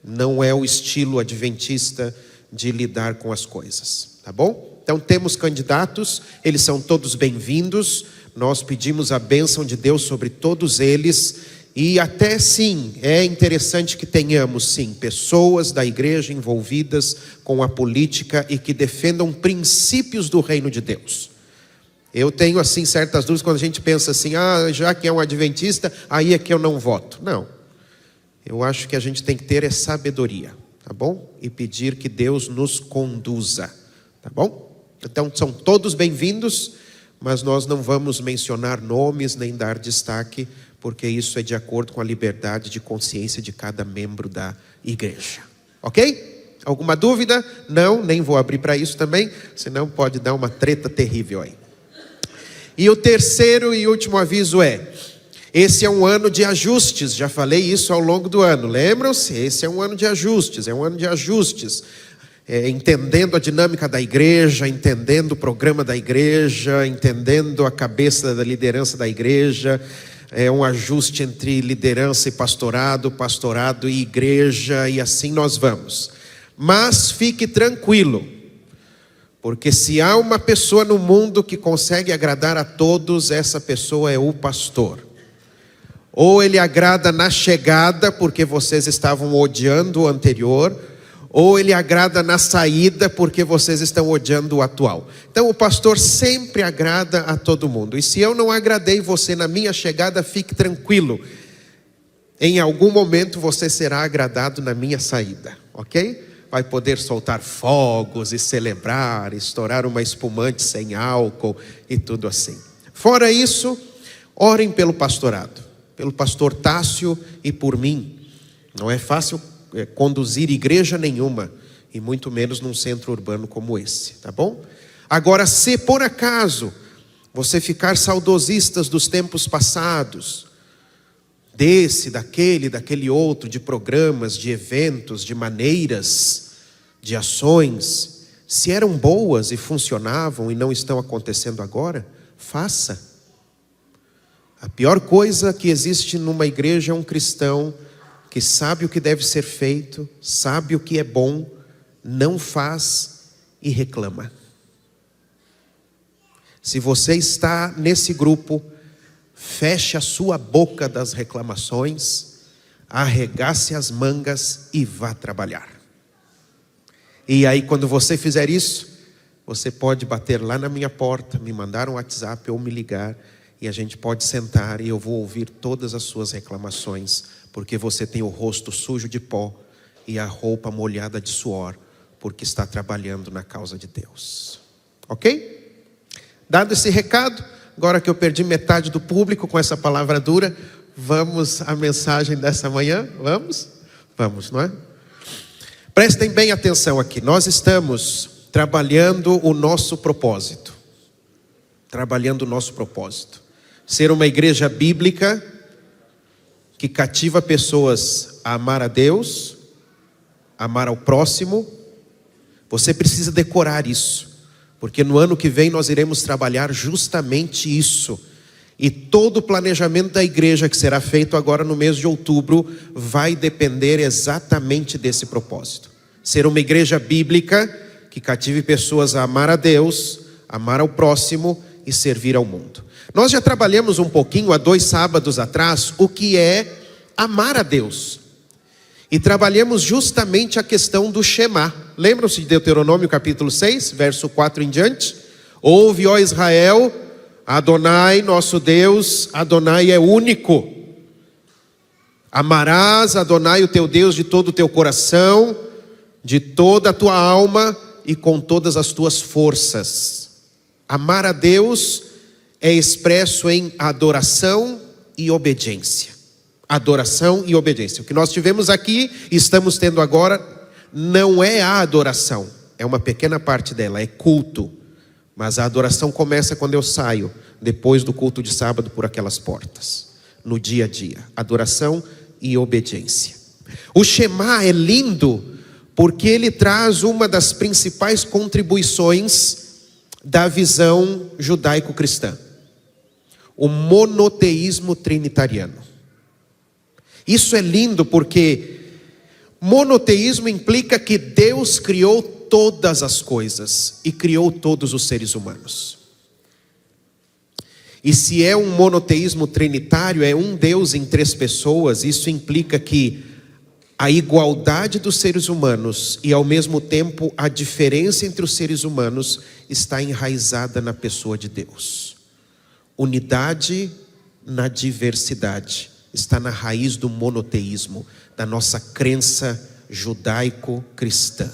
Não é o estilo adventista de lidar com as coisas, tá bom? Então temos candidatos, eles são todos bem-vindos, nós pedimos a bênção de Deus sobre todos eles, e até sim, é interessante que tenhamos sim, pessoas da igreja envolvidas com a política e que defendam princípios do reino de Deus. Eu tenho assim certas dúvidas quando a gente pensa assim, já que é um adventista, aí é que eu não voto. Não, eu acho que a gente tem que ter sabedoria, tá bom? E pedir que Deus nos conduza, tá bom? Então são todos bem-vindos, mas nós não vamos mencionar nomes nem dar destaque, porque isso é de acordo com a liberdade de consciência de cada membro da igreja, ok? Alguma dúvida? Não, nem vou abrir para isso também, senão pode dar uma treta terrível aí. E o terceiro e último aviso esse é um ano de ajustes, já falei isso ao longo do ano, lembram-se? Esse é um ano de ajustes, entendendo a dinâmica da igreja, entendendo o programa da igreja, entendendo a cabeça da liderança da igreja, é um ajuste entre liderança e pastorado, pastorado e igreja, e assim nós vamos. Mas fique tranquilo, porque se há uma pessoa no mundo que consegue agradar a todos, essa pessoa é o pastor. Ou ele agrada na chegada, porque vocês estavam odiando o anterior, ou ele agrada na saída, porque vocês estão odiando o atual. Então o pastor sempre agrada a todo mundo. E se eu não agradei você na minha chegada, fique tranquilo. Em algum momento você será agradado na minha saída, ok? Vai poder soltar fogos e celebrar, estourar uma espumante sem álcool e tudo assim. Fora isso, orem pelo pastorado, pelo pastor Tássio e por mim. Não é fácil conduzir igreja nenhuma, e muito menos num centro urbano como esse, tá bom? Agora, se por acaso você ficar saudosistas dos tempos passados, daquele outro, de programas, de eventos, de maneiras, de ações, se eram boas e funcionavam e não estão acontecendo agora, faça. A pior coisa que existe numa igreja é um cristão que sabe o que deve ser feito, sabe o que é bom, não faz e reclama. Se você está nesse grupo, feche a sua boca das reclamações, arregace as mangas e vá trabalhar. E aí quando você fizer isso, você pode bater lá na minha porta, me mandar um WhatsApp ou me ligar, e a gente pode sentar e eu vou ouvir todas as suas reclamações, porque você tem o rosto sujo de pó e a roupa molhada de suor, porque está trabalhando na causa de Deus. Ok? Dado esse recado, agora que eu perdi metade do público com essa palavra dura, vamos à mensagem dessa manhã? Vamos? Vamos, não é? Prestem bem atenção aqui, nós estamos trabalhando o nosso propósito. Ser uma igreja bíblica que cativa pessoas a amar a Deus, amar ao próximo. Você precisa decorar isso, porque no ano que vem nós iremos trabalhar justamente isso. E todo o planejamento da igreja que será feito agora no mês de outubro vai depender exatamente desse propósito. Ser uma igreja bíblica que cative pessoas a amar a Deus, amar ao próximo e servir ao mundo. Nós já trabalhamos um pouquinho há 2 sábados atrás o que é amar a Deus. E trabalhamos justamente a questão do Shema. Lembram-se de Deuteronômio capítulo 6, verso 4 em diante? Ouve, ó Israel, Adonai, nosso Deus, Adonai é único. Amarás Adonai, o teu Deus, de todo o teu coração, de toda a tua alma e com todas as tuas forças. Amar a Deus é expresso em adoração e obediência. Adoração e obediência. O que nós tivemos aqui e estamos tendo agora não é a adoração, é uma pequena parte dela, é culto. Mas a adoração começa quando eu saio, depois do culto de sábado, por aquelas portas, no dia a dia. Adoração e obediência. O Shema é lindo porque ele traz uma das principais contribuições da visão judaico-cristã: o monoteísmo trinitariano. Isso é lindo porque monoteísmo implica que Deus criou todas as coisas e criou todos os seres humanos. E se é um monoteísmo trinitário, é um Deus em 3 pessoas, isso implica que a igualdade dos seres humanos e ao mesmo tempo a diferença entre os seres humanos está enraizada na pessoa de Deus. Unidade na diversidade está na raiz do monoteísmo, da nossa crença judaico-cristã.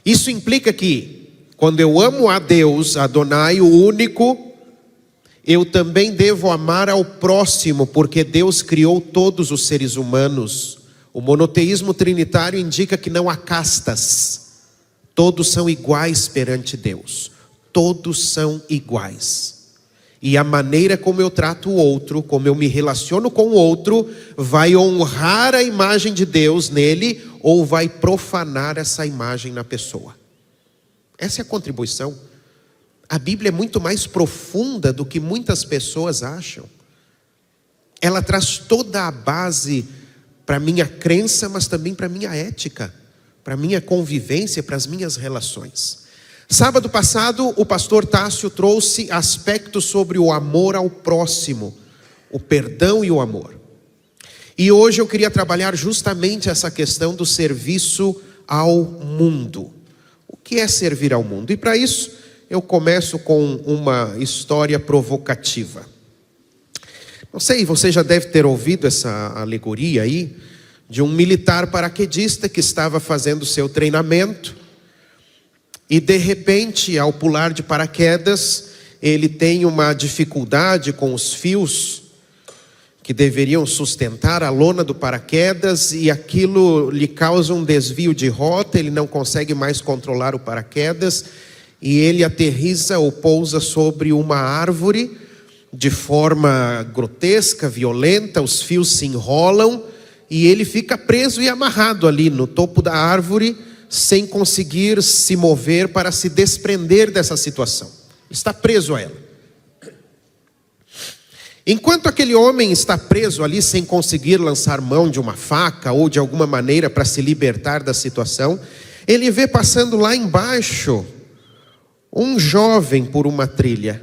Isso implica que, quando eu amo a Deus, Adonai, o único, eu também devo amar ao próximo, porque Deus criou todos os seres humanos. O monoteísmo trinitário indica que não há castas. Todos são iguais perante Deus. Todos são iguais. E a maneira como eu trato o outro, como eu me relaciono com o outro, vai honrar a imagem de Deus nele ou vai profanar essa imagem na pessoa. Essa é a contribuição. A Bíblia é muito mais profunda do que muitas pessoas acham. Ela traz toda a base para a minha crença, mas também para a minha ética, para a minha convivência, para as minhas relações. Sábado passado, o pastor Tássio trouxe aspectos sobre o amor ao próximo, o perdão e o amor. E hoje eu queria trabalhar justamente essa questão do serviço ao mundo. O que é servir ao mundo? E para isso, eu começo com uma história provocativa. Não sei, você já deve ter ouvido essa alegoria aí, de um militar paraquedista que estava fazendo seu treinamento, e de repente, ao pular de paraquedas, ele tem uma dificuldade com os fios que deveriam sustentar a lona do paraquedas, e aquilo lhe causa um desvio de rota, ele não consegue mais controlar o paraquedas, e ele aterriza ou pousa sobre uma árvore, de forma grotesca, violenta, os fios se enrolam, e ele fica preso e amarrado ali no topo da árvore, sem conseguir se mover para se desprender dessa situação. Está preso a ela. Enquanto aquele homem está preso ali, sem conseguir lançar mão de uma faca ou de alguma maneira para se libertar da situação, ele vê passando lá embaixo um jovem por uma trilha.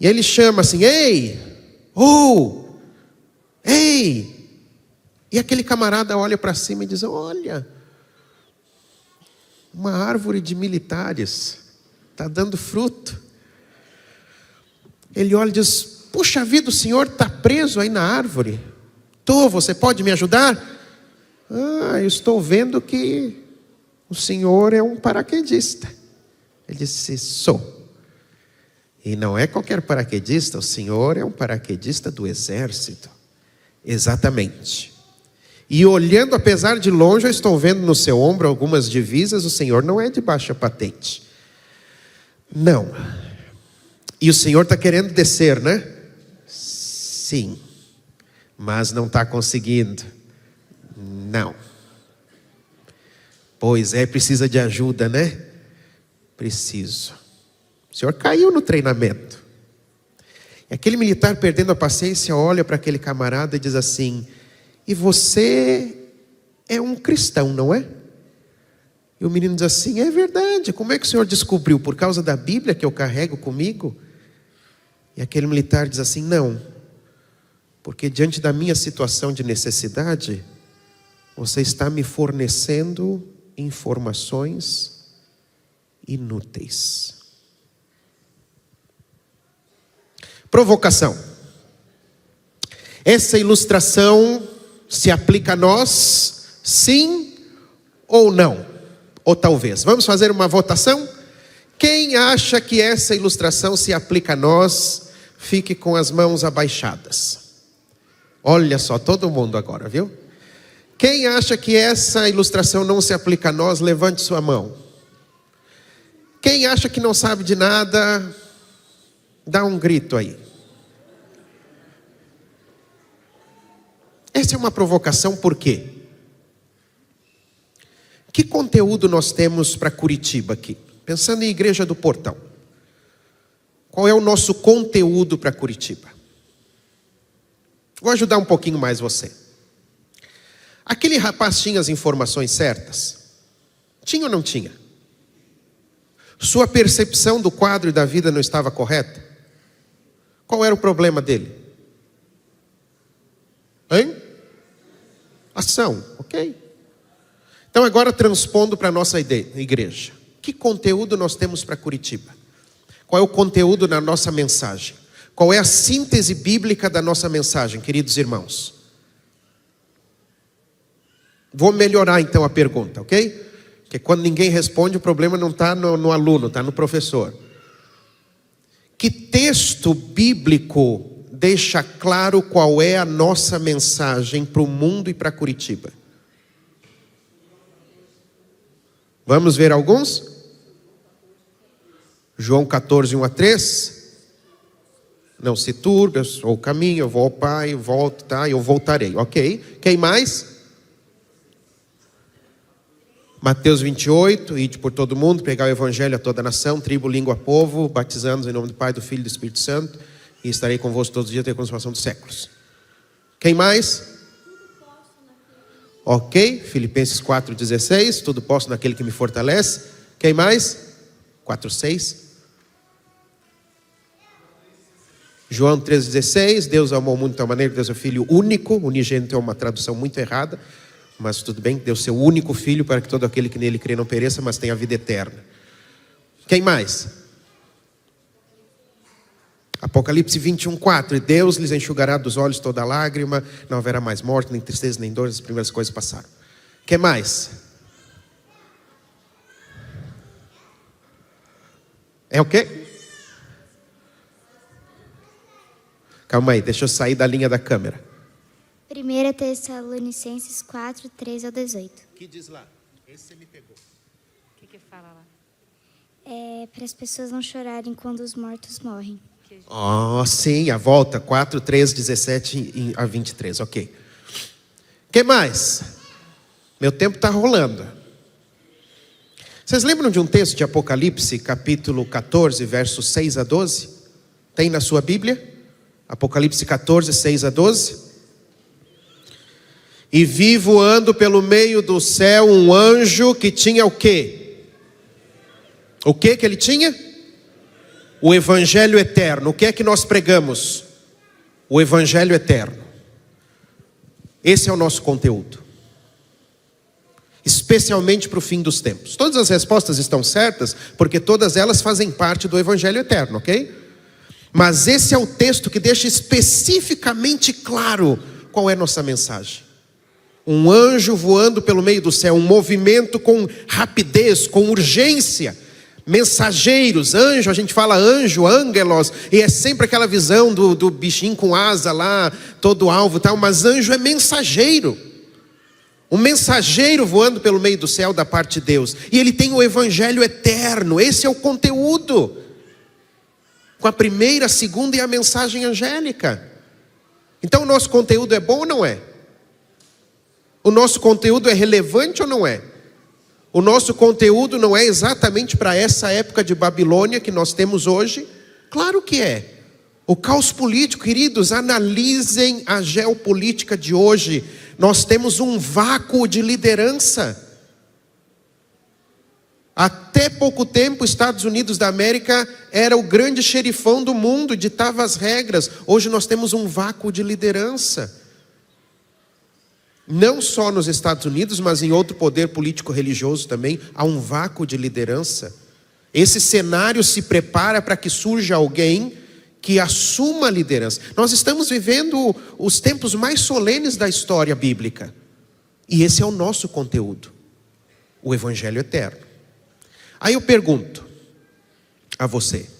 E ele chama assim: ei! Oh! Ei! E aquele camarada olha para cima e diz: olha, uma árvore de militares, está dando fruto. Ele olha e diz: puxa vida, o senhor está preso aí na árvore? Você pode me ajudar? Eu estou vendo que o senhor é um paraquedista. Ele disse: sou. E não é qualquer paraquedista, o senhor é um paraquedista do exército. Exatamente. E olhando, apesar de longe, eu estou vendo no seu ombro algumas divisas, o senhor não é de baixa patente. Não. E o senhor está querendo descer, né? Sim. Mas não está conseguindo. Não. Pois é, precisa de ajuda, né? Preciso. O senhor caiu no treinamento. E aquele militar, perdendo a paciência, olha para aquele camarada e diz assim: e você é um cristão, não é? E o menino diz assim: é verdade, como é que o senhor descobriu? Por causa da Bíblia que eu carrego comigo? E aquele militar diz assim: não, porque diante da minha situação de necessidade, você está me fornecendo informações inúteis. Provocação. Essa ilustração se aplica a nós, sim ou não? Ou talvez. Vamos fazer uma votação? Quem acha que essa ilustração se aplica a nós, fique com as mãos abaixadas. Olha só, todo mundo agora, viu? Quem acha que essa ilustração não se aplica a nós, levante sua mão. Quem acha que não sabe de nada, dá um grito aí. Essa é uma provocação, por quê? Que conteúdo nós temos para Curitiba aqui? Pensando em Igreja do Portão. Qual é o nosso conteúdo para Curitiba? Vou ajudar um pouquinho mais você. Aquele rapaz tinha as informações certas? Tinha ou não tinha? Sua percepção do quadro e da vida não estava correta? Qual era o problema dele? Hein? Ação, ok? Então agora transpondo para a nossa igreja. Que conteúdo nós temos para Curitiba? Qual é o conteúdo da nossa mensagem? Qual é a síntese bíblica da nossa mensagem, queridos irmãos? Vou melhorar então a pergunta, ok? Porque quando ninguém responde, o problema não está no aluno, está no professor. Que texto bíblico deixa claro qual é a nossa mensagem para o mundo e para Curitiba? Vamos ver alguns? João 14, 1 a 3. Não se turbe, eu sou o caminho, eu vou ao Pai, eu volto, tá? Eu voltarei, ok? Quem mais? Mateus 28, ide por todo mundo, pregar o evangelho a toda a nação, tribo, língua, povo, batizando-os em nome do Pai, do Filho e do Espírito Santo, e estarei convosco todos os dias até a consumação dos séculos. Quem mais? Ok, Filipenses 4,16, tudo posso naquele que me fortalece. Quem mais? 4,6. João 3,16, Deus amou o mundo de tal maneira que Deus é o Filho único, unigênito é uma tradução muito errada, mas tudo bem, deu seu único Filho para que todo aquele que nele crê não pereça, mas tenha a vida eterna. Quem mais? Apocalipse 21:4, e Deus lhes enxugará dos olhos toda lágrima, não haverá mais morte, nem tristeza, nem dor, as primeiras coisas passaram. Quem mais? É o quê? Calma aí, deixa eu sair da linha da câmera. 1 Tessalonicenses 4, 13 ao 18. O que diz lá? Esse você me pegou. O que fala lá? É para as pessoas não chorarem quando os mortos morrem. Sim, a volta, 4, 13, 17 a 23, ok. Que mais? Meu tempo está rolando. Vocês lembram de um texto de Apocalipse, capítulo 14, versos 6 a 12? Tem na sua Bíblia? Apocalipse 14, 6 a 12. E vi voando pelo meio do céu um anjo que tinha o quê? O que ele tinha? O Evangelho eterno. O que é que nós pregamos? O Evangelho eterno. Esse é o nosso conteúdo. Especialmente para o fim dos tempos. Todas as respostas estão certas, porque todas elas fazem parte do Evangelho eterno, ok? Mas esse é o texto que deixa especificamente claro qual é a nossa mensagem. Um anjo voando pelo meio do céu, um movimento com rapidez, com urgência. Mensageiros, anjo, a gente fala anjo, ângelos, e é sempre aquela visão do bichinho com asa lá, todo alvo e tal, mas anjo é mensageiro. Um mensageiro voando pelo meio do céu da parte de Deus. E ele tem o Evangelho eterno, esse é o conteúdo. Com a primeira, a segunda e a mensagem angélica. Então o nosso conteúdo é bom ou não é? O nosso conteúdo é relevante ou não é? O nosso conteúdo não é exatamente para essa época de Babilônia que nós temos hoje? Claro que é. O caos político, queridos, analisem a geopolítica de hoje. Nós temos um vácuo de liderança. Até pouco tempo, os Estados Unidos da América era o grande xerifão do mundo, ditava as regras. Hoje nós temos um vácuo de liderança. Não só nos Estados Unidos, mas em outro poder político-religioso também, há um vácuo de liderança. Esse cenário se prepara para que surja alguém que assuma a liderança. Nós estamos vivendo os tempos mais solenes da história bíblica. E esse é o nosso conteúdo, o Evangelho eterno. Aí eu pergunto a você,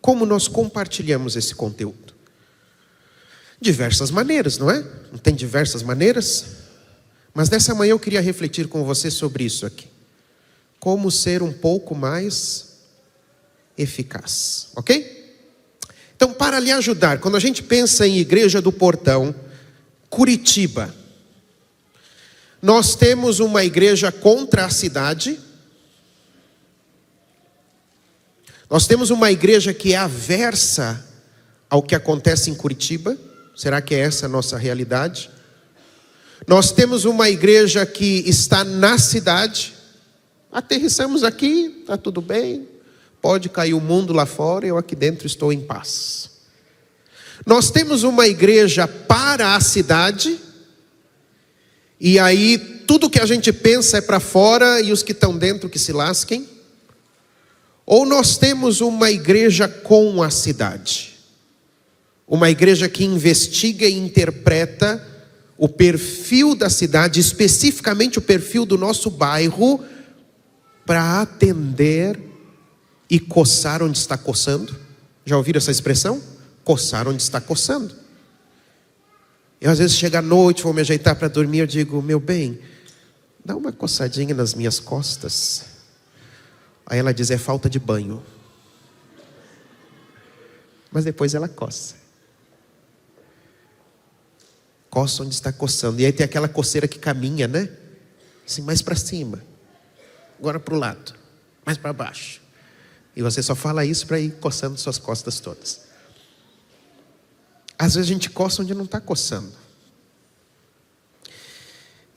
como nós compartilhamos esse conteúdo? Diversas maneiras, não é? Não tem diversas maneiras? Mas nessa manhã eu queria refletir com você sobre isso aqui. Como ser um pouco mais eficaz, ok? Então, para lhe ajudar, quando a gente pensa em Igreja do Portão, Curitiba, nós temos uma igreja contra a cidade. Nós temos uma igreja que é aversa ao que acontece em Curitiba. Será que é essa a nossa realidade? Nós temos uma igreja que está na cidade. Aterrissamos aqui, está tudo bem. Pode cair o mundo lá fora, eu aqui dentro estou em paz. Nós temos uma igreja para a cidade. E aí tudo que a gente pensa é para fora e os que estão dentro que se lasquem. Ou nós temos uma igreja com a cidade. Uma igreja que investiga e interpreta o perfil da cidade, especificamente o perfil do nosso bairro, para atender e coçar onde está coçando. Já ouviram essa expressão? Coçar onde está coçando. Eu às vezes chego à noite, vou me ajeitar para dormir, eu digo, meu bem, dá uma coçadinha nas minhas costas. Aí ela diz, é falta de banho. Mas depois ela coça. Coça onde está coçando. E aí tem aquela coceira que caminha, né? Assim, mais para cima. Agora para o lado. Mais para baixo. E você só fala isso para ir coçando suas costas todas. Às vezes a gente coça onde não está coçando.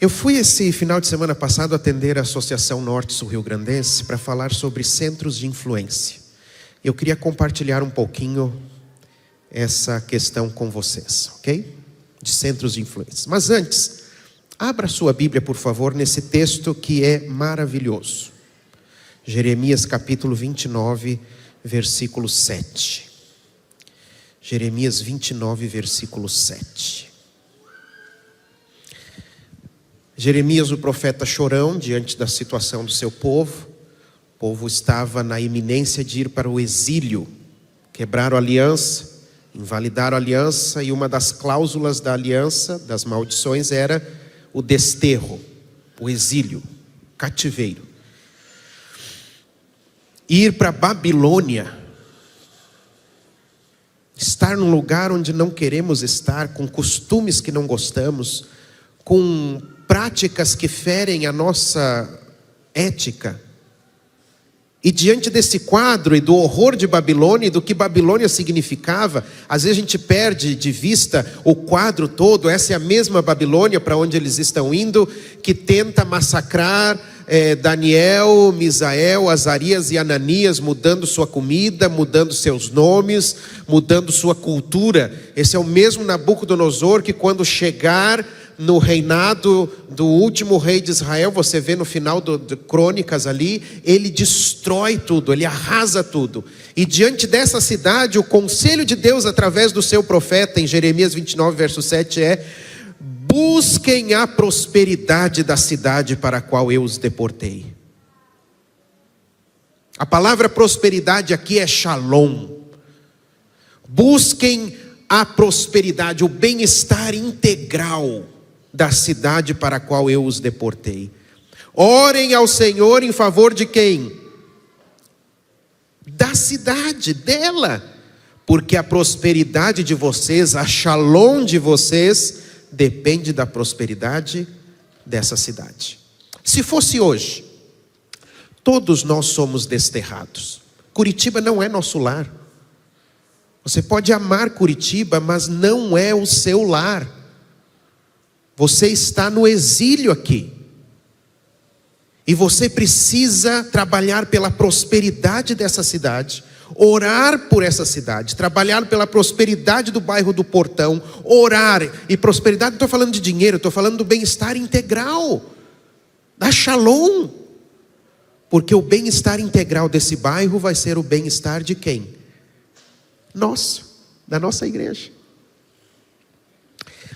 Eu fui esse final de semana passado atender a Associação Norte-Sul Rio Grandense para falar sobre centros de influência. Eu queria compartilhar um pouquinho essa questão com vocês, ok? De centros de influência. Mas antes, abra sua Bíblia, por favor, nesse texto que é maravilhoso. Jeremias capítulo 29, versículo 7. Jeremias 29, versículo 7. Jeremias, o profeta chorão, diante da situação do seu povo. O povo estava na iminência de ir para o exílio. Quebraram a aliança, invalidaram a aliança, e uma das cláusulas da aliança, das maldições, era o desterro, o exílio, o cativeiro. Ir para a Babilônia, estar num lugar onde não queremos estar, com costumes que não gostamos, com práticas que ferem a nossa ética. E diante desse quadro e do horror de Babilônia e do que Babilônia significava, às vezes a gente perde de vista o quadro todo. Essa é a mesma Babilônia para onde eles estão indo, que tenta massacrar Daniel, Misael, Azarias e Ananias, mudando sua comida, mudando seus nomes, mudando sua cultura. Esse é o mesmo Nabucodonosor que, quando chegar no reinado do último rei de Israel, você vê no final de Crônicas ali, ele destrói tudo, ele arrasa tudo. E diante dessa cidade, o conselho de Deus através do seu profeta, em Jeremias 29, verso 7, é: busquem a prosperidade da cidade para a qual eu os deportei. A palavra prosperidade aqui é shalom. Busquem a prosperidade, o bem-estar integral da cidade para a qual eu os deportei. Orem ao Senhor em favor de quem? Da cidade, dela. Porque a prosperidade de vocês, a shalom de vocês, depende da prosperidade dessa cidade. Se fosse hoje, todos nós somos desterrados. Curitiba não é nosso lar. Você pode amar Curitiba, mas não é o seu lar. Você está no exílio aqui. E você precisa trabalhar pela prosperidade dessa cidade, orar por essa cidade, trabalhar pela prosperidade do bairro do Portão, orar. E prosperidade, não estou falando de dinheiro, estou falando do bem-estar integral, da shalom. Porque o bem-estar integral desse bairro vai ser o bem-estar de quem? Nosso, da nossa igreja.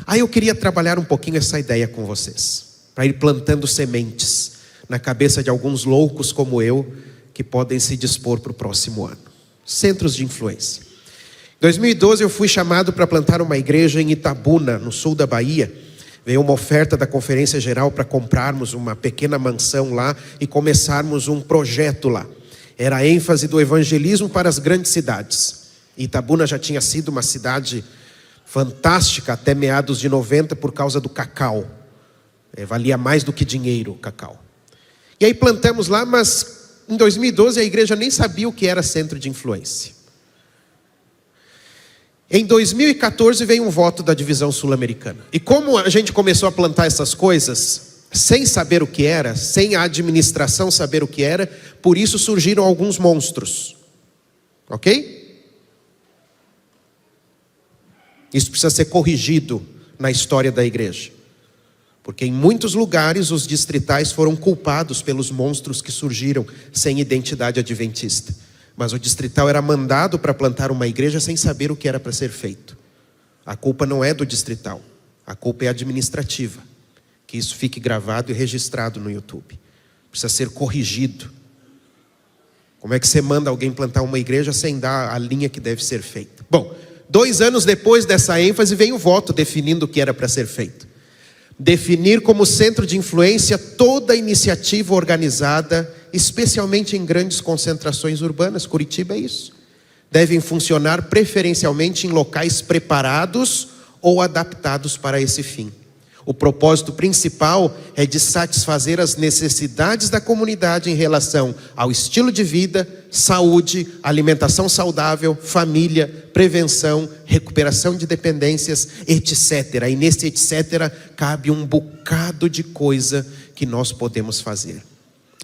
Aí eu queria trabalhar um pouquinho essa ideia com vocês, para ir plantando sementes na cabeça de alguns loucos como eu, que podem se dispor para o próximo ano. Centros de influência. Em 2012 eu fui chamado para plantar uma igreja em Itabuna, no sul da Bahia. Veio uma oferta da Conferência Geral para comprarmos uma pequena mansão lá e começarmos um projeto lá. Era a ênfase do evangelismo para as grandes cidades. Itabuna já tinha sido uma cidade fantástica até meados de 90 por causa do cacau. Valia mais do que dinheiro o cacau. E aí plantamos lá, mas em 2012 a igreja nem sabia o que era centro de influência. Em 2014 veio um voto da divisão sul-americana. E como a gente começou a plantar essas coisas, sem saber o que era, sem a administração saber o que era, por isso surgiram alguns monstros. Ok? Isso precisa ser corrigido na história da igreja. Porque em muitos lugares os distritais foram culpados pelos monstros que surgiram sem identidade adventista. Mas o distrital era mandado para plantar uma igreja sem saber o que era para ser feito. A culpa não é do distrital, a culpa é administrativa. Que isso fique gravado e registrado no YouTube. Precisa ser corrigido. Como é que você manda alguém plantar uma igreja sem dar a linha que deve ser feita? Bom, 2 anos depois dessa ênfase vem o voto definindo o que era para ser feito. Definir como centro de influência toda iniciativa organizada, especialmente em grandes concentrações urbanas. Curitiba é isso. Devem funcionar preferencialmente em locais preparados ou adaptados para esse fim. O propósito principal é de satisfazer as necessidades da comunidade em relação ao estilo de vida, saúde, alimentação saudável, família, prevenção, recuperação de dependências, etc. E nesse etc. cabe um bocado de coisa que nós podemos fazer.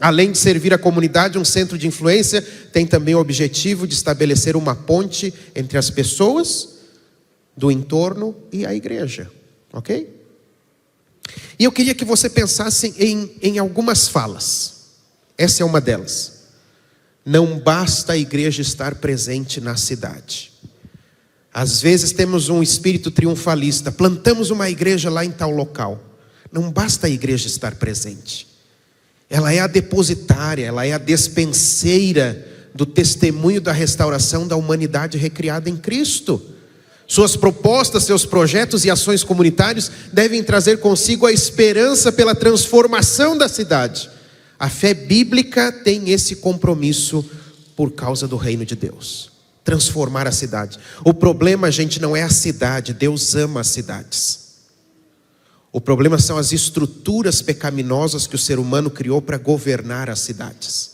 Além de servir a comunidade, um centro de influência tem também o objetivo de estabelecer uma ponte entre as pessoas do entorno e a igreja. Ok? E eu queria que você pensasse em algumas falas. Essa é uma delas. Não basta a igreja estar presente na cidade. Às vezes temos um espírito triunfalista. Plantamos uma igreja lá em tal local. Não basta a igreja estar presente. Ela é a depositária, ela é a despenseira do testemunho da restauração da humanidade recriada em Cristo. Suas propostas, seus projetos e ações comunitários devem trazer consigo a esperança pela transformação da cidade. A fé bíblica tem esse compromisso por causa do reino de Deus. Transformar a cidade. O problema, gente, não é a cidade. Deus ama as cidades. O problema são as estruturas pecaminosas que o ser humano criou para governar as cidades.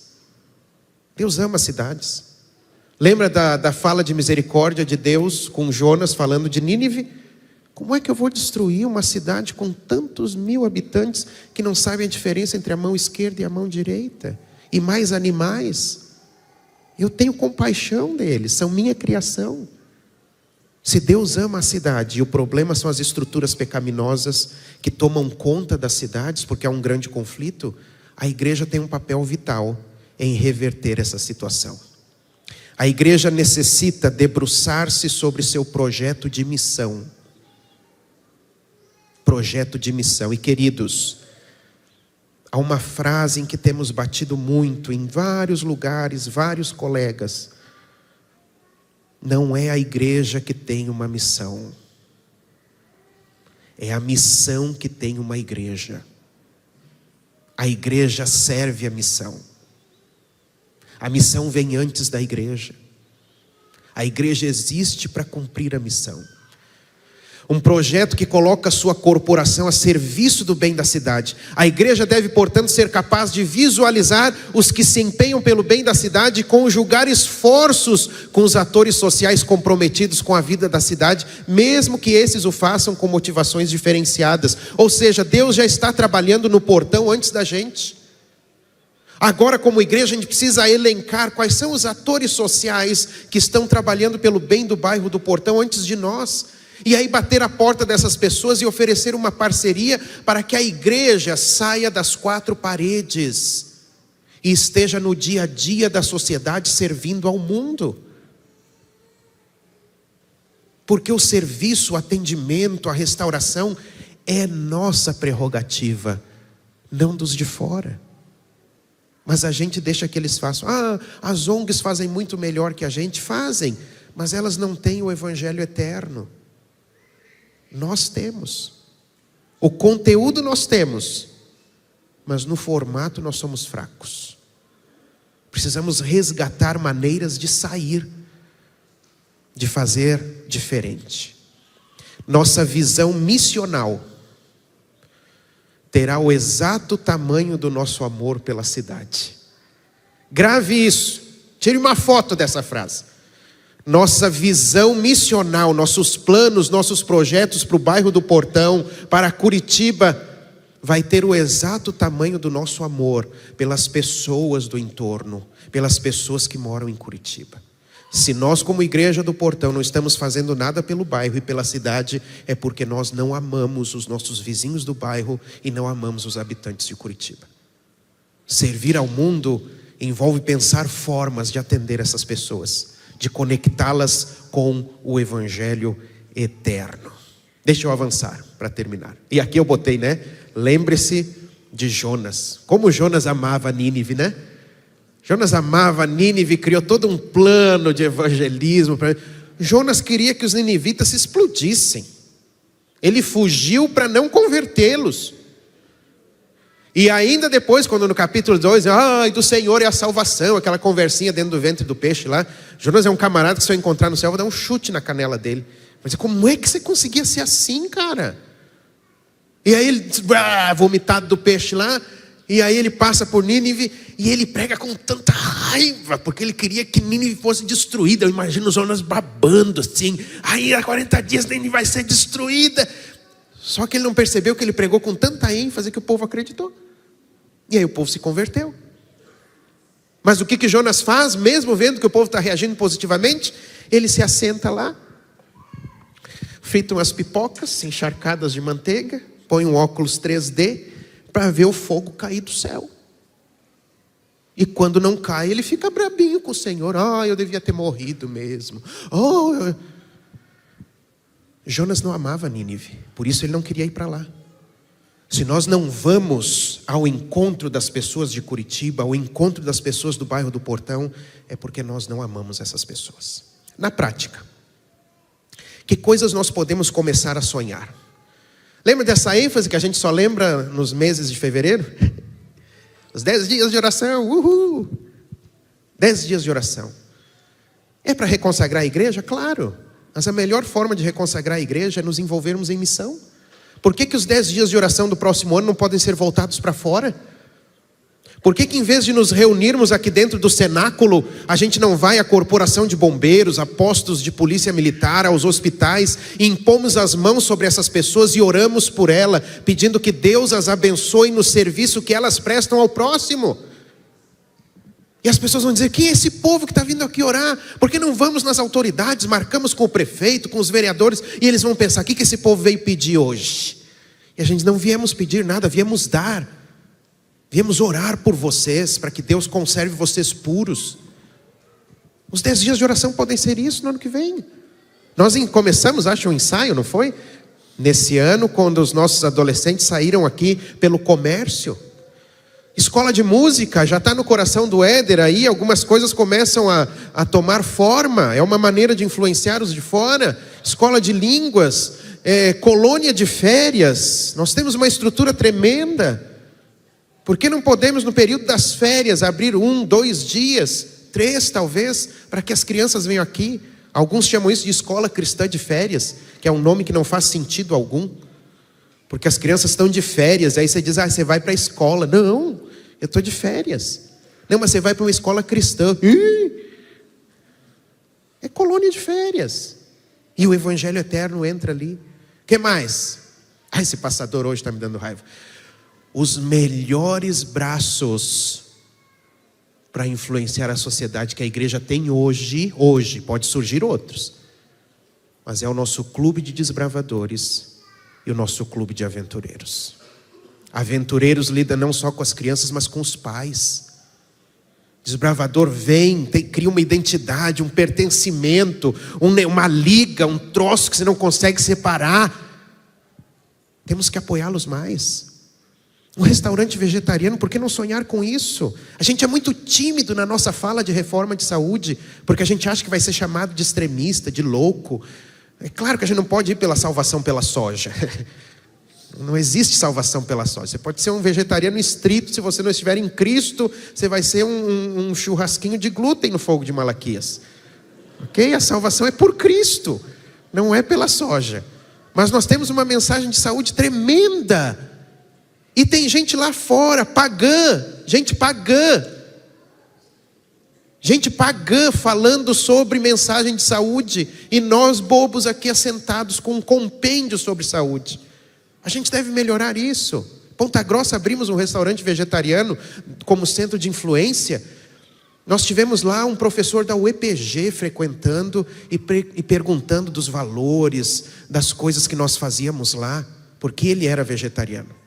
Deus ama as cidades. Lembra da fala de misericórdia de Deus com Jonas falando de Nínive? Como é que eu vou destruir uma cidade com tantos 1000 habitantes que não sabem a diferença entre a mão esquerda e a mão direita? E mais animais? Eu tenho compaixão deles, são minha criação. Se Deus ama a cidade e o problema são as estruturas pecaminosas que tomam conta das cidades, porque há um grande conflito, a igreja tem um papel vital em reverter essa situação. A igreja necessita debruçar-se sobre seu projeto de missão. Projeto de missão. E queridos, há uma frase em que temos batido muito em vários lugares, vários colegas. Não é a igreja que tem uma missão. É a missão que tem uma igreja. A igreja serve a missão. A missão vem antes da igreja. A igreja existe para cumprir a missão. Um projeto que coloca sua corporação a serviço do bem da cidade. A igreja deve, portanto, ser capaz de visualizar os que se empenham pelo bem da cidade e conjugar esforços com os atores sociais comprometidos com a vida da cidade, mesmo que esses o façam com motivações diferenciadas. Ou seja, Deus já está trabalhando no portão antes da gente. Agora, como igreja, a gente precisa elencar quais são os atores sociais que estão trabalhando pelo bem do bairro do Portão antes de nós. E aí bater a porta dessas pessoas e oferecer uma parceria para que a igreja saia das 4 paredes e esteja no dia a dia da sociedade servindo ao mundo. Porque o serviço, o atendimento, a restauração é nossa prerrogativa, não dos de fora. Mas a gente deixa que eles façam. As ONGs fazem muito melhor que a gente. Fazem, mas elas não têm o evangelho eterno. Nós temos. O conteúdo nós temos, mas no formato nós somos fracos. Precisamos resgatar maneiras de sair, de fazer diferente. Nossa visão missional terá o exato tamanho do nosso amor pela cidade. Grave isso. Tire uma foto dessa frase. nossa visão missional, nossos planos, nossos projetos para o bairro do Portão, para Curitiba, vai ter o exato tamanho do nosso amor pelas pessoas do entorno, pelas pessoas que moram em Curitiba. Se nós, como igreja do Portão, não estamos fazendo nada pelo bairro e pela cidade, é porque nós não amamos os nossos vizinhos do bairro e não amamos os habitantes de Curitiba. Servir ao mundo envolve pensar formas de atender essas pessoas, de conectá-las com o Evangelho eterno. Deixa eu avançar para terminar. E aqui eu botei, né? Lembre-se de Jonas. Como Jonas amava Nínive, né? Jonas amava Nínive, criou todo um plano de evangelismo. Jonas queria que os ninivitas se explodissem. Ele fugiu para não convertê-los. E ainda depois, quando no capítulo 2, do Senhor é a salvação, aquela conversinha dentro do ventre do peixe lá. Jonas é um camarada que se eu encontrar no céu, eu vou dar um chute na canela dele. Mas como é que você conseguia ser assim, cara? E aí ele, vomitado do peixe lá, e aí ele passa por Nínive, e ele prega com tanta raiva, porque ele queria que Nínive fosse destruída. Eu imagino os Jonas babando assim, aí há 40 dias Nínive vai ser destruída. Só que ele não percebeu que ele pregou com tanta ênfase que o povo acreditou. E aí o povo se converteu. Mas o que Jonas faz, mesmo vendo que o povo está reagindo positivamente? Ele se assenta lá, frita umas pipocas encharcadas de manteiga, põe um óculos 3D para ver o fogo cair do céu. E quando não cai, ele fica brabinho com o Senhor. Eu devia ter morrido mesmo. Jonas não amava Nínive, por isso ele não queria ir para lá. Se nós não vamos ao encontro das pessoas de Curitiba, ao encontro das pessoas do bairro do Portão, é porque nós não amamos essas pessoas. Na prática, que coisas nós podemos começar a sonhar? Lembra dessa ênfase que a gente só lembra nos meses de fevereiro? Os 10 dias de oração, 10 dias de oração. É para reconsagrar a igreja? Claro. Mas a melhor forma de reconsagrar a igreja é nos envolvermos em missão. Por que os 10 dias de oração do próximo ano não podem ser voltados para fora? Por que em vez de nos reunirmos aqui dentro do cenáculo, a gente não vai à corporação de bombeiros, a postos de polícia militar, aos hospitais, e impomos as mãos sobre essas pessoas e oramos por ela, pedindo que Deus as abençoe no serviço que elas prestam ao próximo? E as pessoas vão dizer, quem é esse povo que está vindo aqui orar? Por que não vamos nas autoridades, marcamos com o prefeito, com os vereadores, e eles vão pensar, o que esse povo veio pedir hoje? E a gente não viemos pedir nada, viemos dar. Viemos orar por vocês, para que Deus conserve vocês puros. Os 10 dias de oração podem ser isso no ano que vem. Nós começamos, acho, um ensaio, não foi? Nesse ano, quando os nossos adolescentes saíram aqui pelo comércio. Escola de música, já está no coração do Éder aí, algumas coisas começam a tomar forma, é uma maneira de influenciar os de fora. Escola de línguas, colônia de férias, nós temos uma estrutura tremenda. Por que não podemos no período das férias abrir 1, 2 dias, 3 talvez, para que as crianças venham aqui? Alguns chamam isso de escola cristã de férias, que é um nome que não faz sentido algum. Porque as crianças estão de férias, aí você diz, você vai para a escola. Não, eu estou de férias. Não, mas você vai para uma escola cristã. É colônia de férias. E o Evangelho eterno entra ali. O que mais? Esse passador hoje está me dando raiva. Os melhores braços para influenciar a sociedade que a igreja tem hoje, pode surgir outros. Mas é o nosso clube de desbravadores e o nosso clube de aventureiros. Aventureiros lida não só com as crianças, mas com os pais. Desbravador vem, cria uma identidade, um pertencimento, uma liga, um troço que você não consegue separar. Temos que apoiá-los mais. Um restaurante vegetariano, por que não sonhar com isso? A gente é muito tímido na nossa fala de reforma de saúde, porque a gente acha que vai ser chamado de extremista, de louco. É claro que a gente não pode ir pela salvação pela soja. Não existe salvação pela soja. Você pode ser um vegetariano estrito, se você não estiver em Cristo, você vai ser um churrasquinho de glúten no fogo de Malaquias. Ok? A salvação é por Cristo, não é pela soja. Mas nós temos uma mensagem de saúde tremenda. E tem gente lá fora, pagã, gente pagã. Gente pagã falando sobre mensagem de saúde, e nós bobos aqui assentados com um compêndio sobre saúde. A gente deve melhorar isso. Ponta Grossa abrimos um restaurante vegetariano como centro de influência. Nós tivemos lá um professor da UEPG frequentando e perguntando dos valores, das coisas que nós fazíamos lá, porque ele era vegetariano.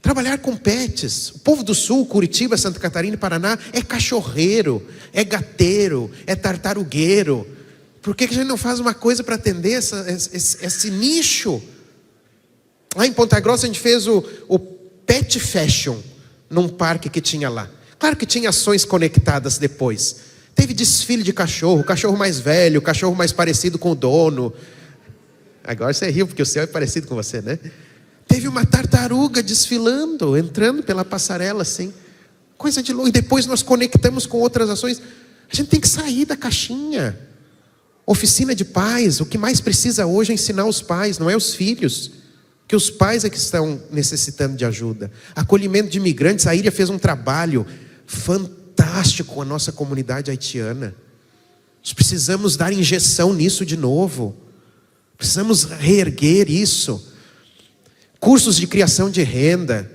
Trabalhar com pets. O povo do Sul, Curitiba, Santa Catarina e Paraná é cachorreiro, é gateiro, é tartarugueiro. Por que a gente não faz uma coisa para atender esse nicho? Lá em Ponta Grossa a gente fez o Pet Fashion num parque que tinha lá. Claro que tinha ações conectadas depois. Teve desfile de cachorro, cachorro mais velho, cachorro mais parecido com o dono. Agora você riu porque o seu é parecido com você, né? Teve uma tartaruga desfilando, entrando pela passarela assim. Coisa de louco. E depois nós conectamos com outras ações. A gente tem que sair da caixinha. Oficina de pais. O que mais precisa hoje é ensinar os pais, não é os filhos. Que os pais é que estão necessitando de ajuda. Acolhimento de imigrantes. A Ilha fez um trabalho fantástico com a nossa comunidade haitiana. Nós precisamos dar injeção nisso de novo. Precisamos reerguer isso. Cursos de criação de renda,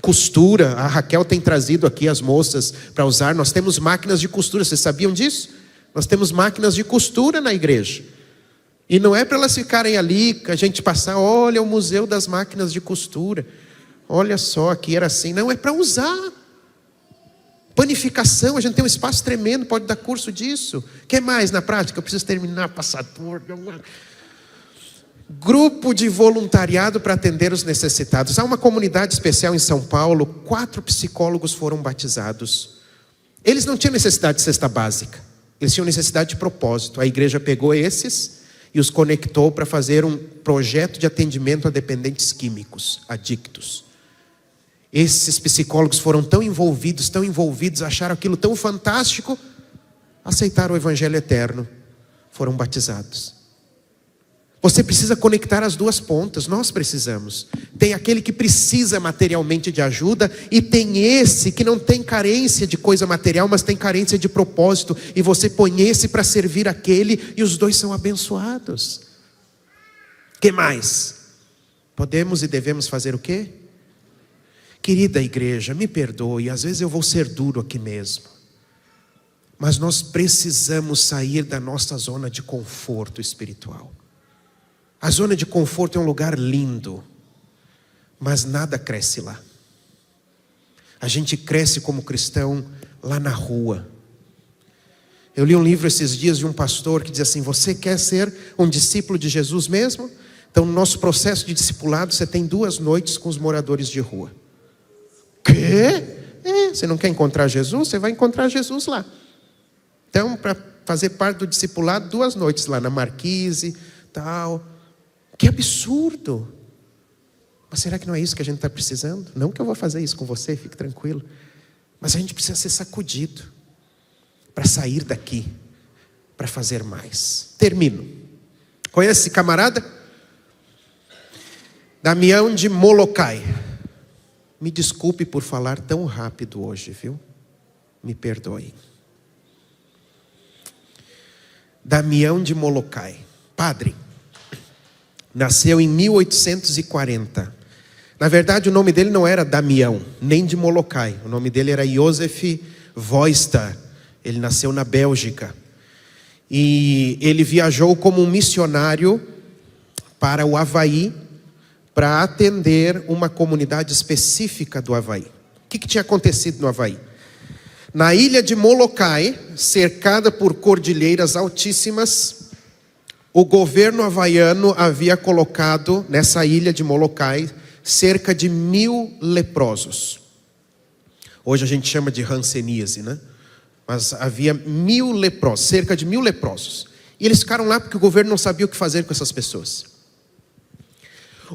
costura. A Raquel tem trazido aqui as moças para usar. Nós temos máquinas de costura, vocês sabiam disso? Nós temos máquinas de costura na igreja. E não é para elas ficarem ali, a gente passar, olha o museu das máquinas de costura. Olha só, aqui era assim. Não, é para usar. Panificação, a gente tem um espaço tremendo, pode dar curso disso. O que mais na prática? Eu preciso terminar, passador. Grupo de voluntariado para atender os necessitados. Há uma comunidade especial em São Paulo, 4 psicólogos foram batizados. Eles não tinham necessidade de cesta básica, eles tinham necessidade de propósito. A igreja pegou esses e os conectou para fazer um projeto de atendimento a dependentes químicos, adictos. Esses psicólogos foram tão envolvidos, acharam aquilo tão fantástico, aceitaram o evangelho eterno, foram batizados. Você precisa conectar as duas pontas, nós precisamos. Tem aquele que precisa materialmente de ajuda, e tem esse que não tem carência de coisa material, mas tem carência de propósito, e você põe esse para servir aquele, e os dois são abençoados. Que mais? Podemos e devemos fazer o quê? Querida igreja, me perdoe, às vezes eu vou ser duro aqui mesmo, mas nós precisamos sair da nossa zona de conforto espiritual. A zona de conforto é um lugar lindo, mas nada cresce lá. A gente cresce como cristão lá na rua. Eu li um livro esses dias de um pastor que diz assim: você quer ser um discípulo de Jesus mesmo? Então no nosso processo de discipulado você tem 2 noites com os moradores de rua. Quê? Você não quer encontrar Jesus? Você vai encontrar Jesus lá. Então, para fazer parte do discipulado, 2 noites lá na Marquise, tal. Que absurdo! Mas será que não é isso que a gente está precisando? Não que eu vou fazer isso com você, fique tranquilo. Mas a gente precisa ser sacudido para sair daqui, para fazer mais. Termino. Conhece esse camarada? Damião de Molokai. Me desculpe por falar tão rápido hoje, viu? Me perdoe. Damião de Molokai, padre. Nasceu em 1840. Na verdade, o nome dele não era Damião, nem de Molokai. O nome dele era Josef Voista. Ele nasceu na Bélgica. E ele viajou como um missionário para o Havaí, para atender uma comunidade específica do Havaí. O que tinha acontecido no Havaí? Na ilha de Molokai, cercada por cordilheiras altíssimas, o governo havaiano havia colocado nessa ilha de Molokai cerca de 1000 leprosos. Hoje a gente chama de hanseníase, né? Mas havia 1000 leprosos, cerca de 1000 leprosos. E eles ficaram lá porque o governo não sabia o que fazer com essas pessoas.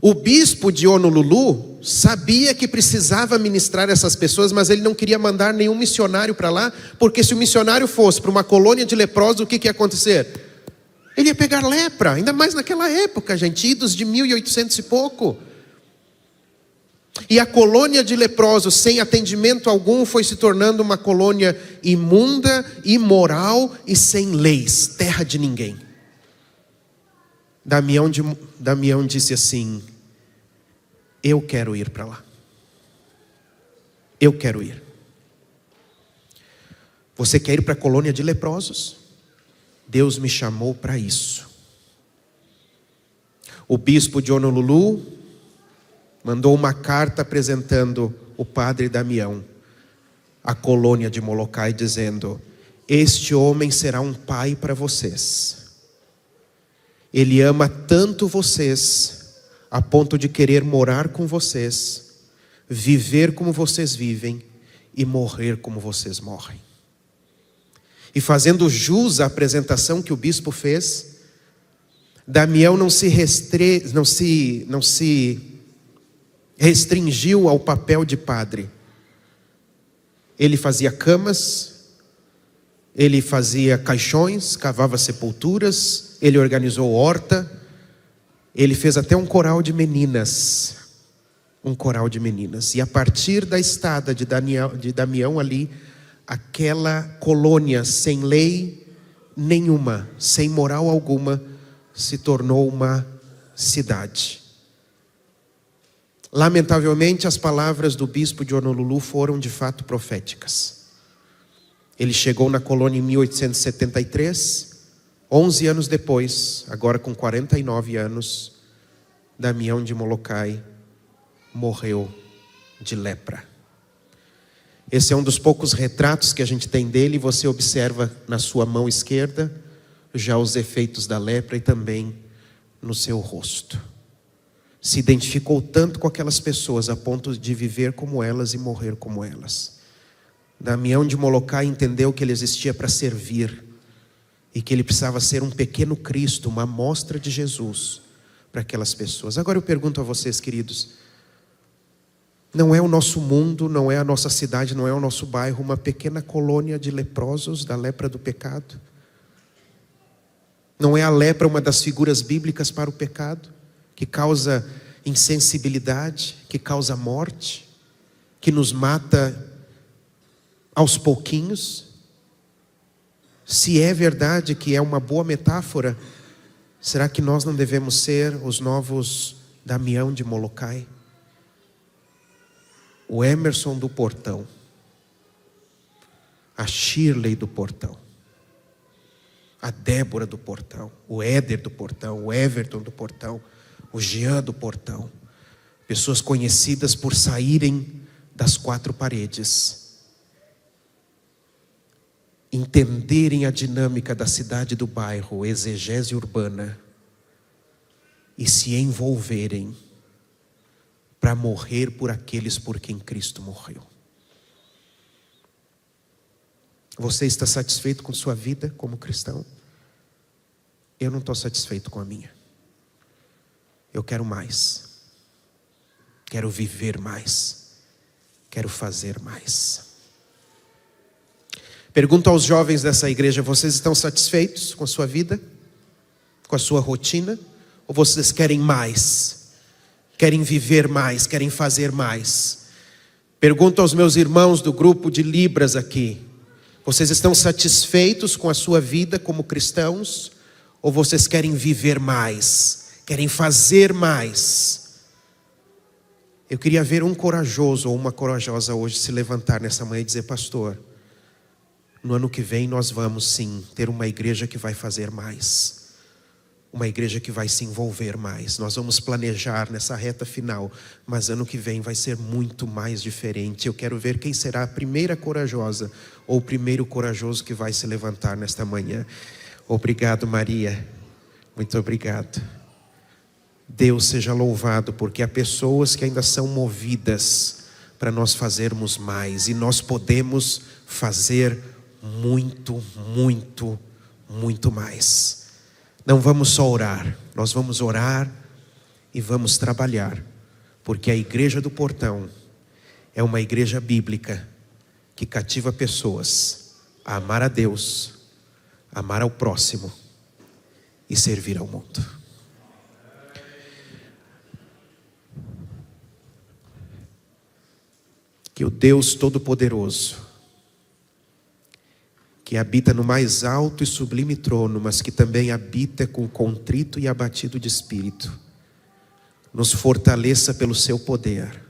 O bispo de Honolulu sabia que precisava ministrar essas pessoas, mas ele não queria mandar nenhum missionário para lá, porque se o missionário fosse para uma colônia de leprosos, o que ia acontecer? Ele ia pegar lepra, ainda mais naquela época, gente, idos de 1800 e pouco. E a colônia de leprosos, sem atendimento algum, foi se tornando uma colônia imunda, imoral e sem leis, terra de ninguém. Damião disse assim: eu quero ir para lá. Eu quero ir. Você quer ir para a colônia de leprosos? Deus me chamou para isso. O bispo de Honolulu mandou uma carta apresentando o padre Damião à colônia de Molokai, dizendo: este homem será um pai para vocês. Ele ama tanto vocês, a ponto de querer morar com vocês, viver como vocês vivem e morrer como vocês morrem. E fazendo jus à apresentação que o bispo fez, Damião não se restringiu ao papel de padre. Ele fazia camas, ele fazia caixões, cavava sepulturas, ele organizou horta, ele fez até um coral de meninas. E a partir da estada de Damião ali, aquela colônia sem lei nenhuma, sem moral alguma, se tornou uma cidade. Lamentavelmente, as palavras do bispo de Honolulu foram de fato proféticas. Ele chegou na colônia em 1873, 11 anos depois, agora com 49 anos, Damião de Molokai morreu de lepra. Esse é um dos poucos retratos que a gente tem dele. Você observa na sua mão esquerda já os efeitos da lepra e também no seu rosto. Se identificou tanto com aquelas pessoas a ponto de viver como elas e morrer como elas. Damião de Molokai entendeu que ele existia para servir e que ele precisava ser um pequeno Cristo, uma amostra de Jesus para aquelas pessoas. Agora eu pergunto a vocês, queridos, não é o nosso mundo, não é a nossa cidade, não é o nosso bairro uma pequena colônia de leprosos da lepra do pecado? Não é a lepra uma das figuras bíblicas para o pecado, que causa insensibilidade, que causa morte, que nos mata aos pouquinhos? Se é verdade que é uma boa metáfora, será que nós não devemos ser os novos Damião de Molokai? O Emerson do portão, a Shirley do portão, a Débora do portão, o Éder do portão, o Everton do portão, o Jean do portão. Pessoas conhecidas por saírem das quatro paredes, entenderem a dinâmica da cidade e do bairro, exegese urbana, e se envolverem para morrer por aqueles por quem Cristo morreu. Você está satisfeito com sua vida como cristão? Eu não estou satisfeito com a minha. Eu quero mais. Quero viver mais. Quero fazer mais. Pergunto aos jovens dessa igreja: vocês estão satisfeitos com a sua vida? Com a sua rotina? Ou vocês querem mais? Querem viver mais? Querem fazer mais? Pergunto aos meus irmãos do grupo de Libras aqui: vocês estão satisfeitos com a sua vida como cristãos? Ou vocês querem viver mais? Querem fazer mais? Eu queria ver um corajoso ou uma corajosa hoje se levantar nessa manhã e dizer: pastor, no ano que vem nós vamos sim ter uma igreja que vai fazer mais. Uma igreja que vai se envolver mais. Nós vamos planejar nessa reta final, mas ano que vem vai ser muito mais diferente. Eu quero ver quem será a primeira corajosa ou o primeiro corajoso que vai se levantar nesta manhã. Obrigado, Maria. Muito obrigado. Deus seja louvado, porque há pessoas que ainda são movidas para nós fazermos mais, e nós podemos fazer muito, muito, muito mais. Não vamos só orar, nós vamos orar e vamos trabalhar, porque a igreja do portão é uma igreja bíblica que cativa pessoas a amar a Deus, amar ao próximo e servir ao mundo. que o Deus Todo-Poderoso, que habita no mais alto e sublime trono, mas que também habita com o contrito e abatido de espírito, nos fortaleça pelo seu poder,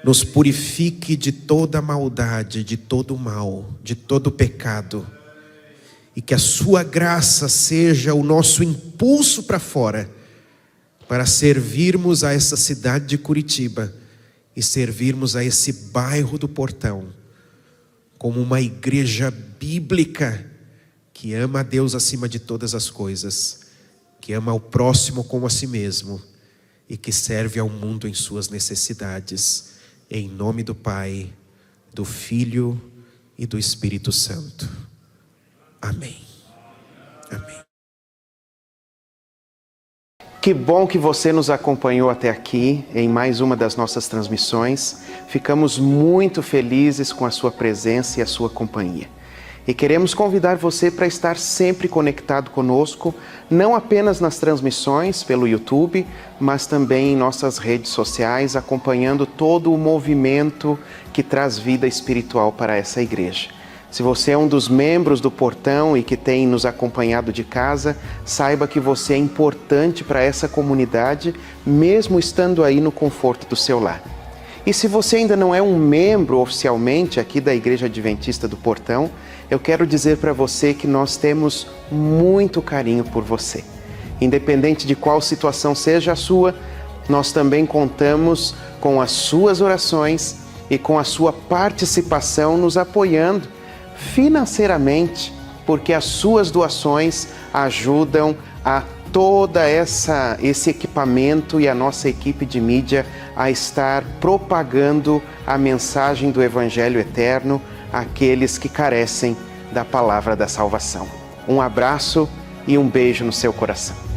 nos purifique de toda maldade, de todo mal, de todo pecado, e que a sua graça seja o nosso impulso para fora, para servirmos a essa cidade de Curitiba e servirmos a esse bairro do Portão como uma igreja bíblica que ama a Deus acima de todas as coisas, que ama o próximo como a si mesmo e que serve ao mundo em suas necessidades. Em nome do Pai, do Filho e do Espírito Santo. Amém. Amém. Que bom que você nos acompanhou até aqui em mais uma das nossas transmissões. Ficamos muito felizes com a sua presença e a sua companhia. E queremos convidar você para estar sempre conectado conosco, não apenas nas transmissões pelo YouTube, mas também em nossas redes sociais, acompanhando todo o movimento que traz vida espiritual para essa igreja. Se você é um dos membros do Portão e que tem nos acompanhado de casa, saiba que você é importante para essa comunidade, mesmo estando aí no conforto do seu lar. E se você ainda não é um membro oficialmente aqui da Igreja Adventista do Portão, eu quero dizer para você que nós temos muito carinho por você. Independente de qual situação seja a sua, nós também contamos com as suas orações e com a sua participação nos apoiando financeiramente, porque as suas doações ajudam a toda esse equipamento e a nossa equipe de mídia a estar propagando a mensagem do Evangelho eterno àqueles que carecem da palavra da salvação. Um abraço e um beijo no seu coração.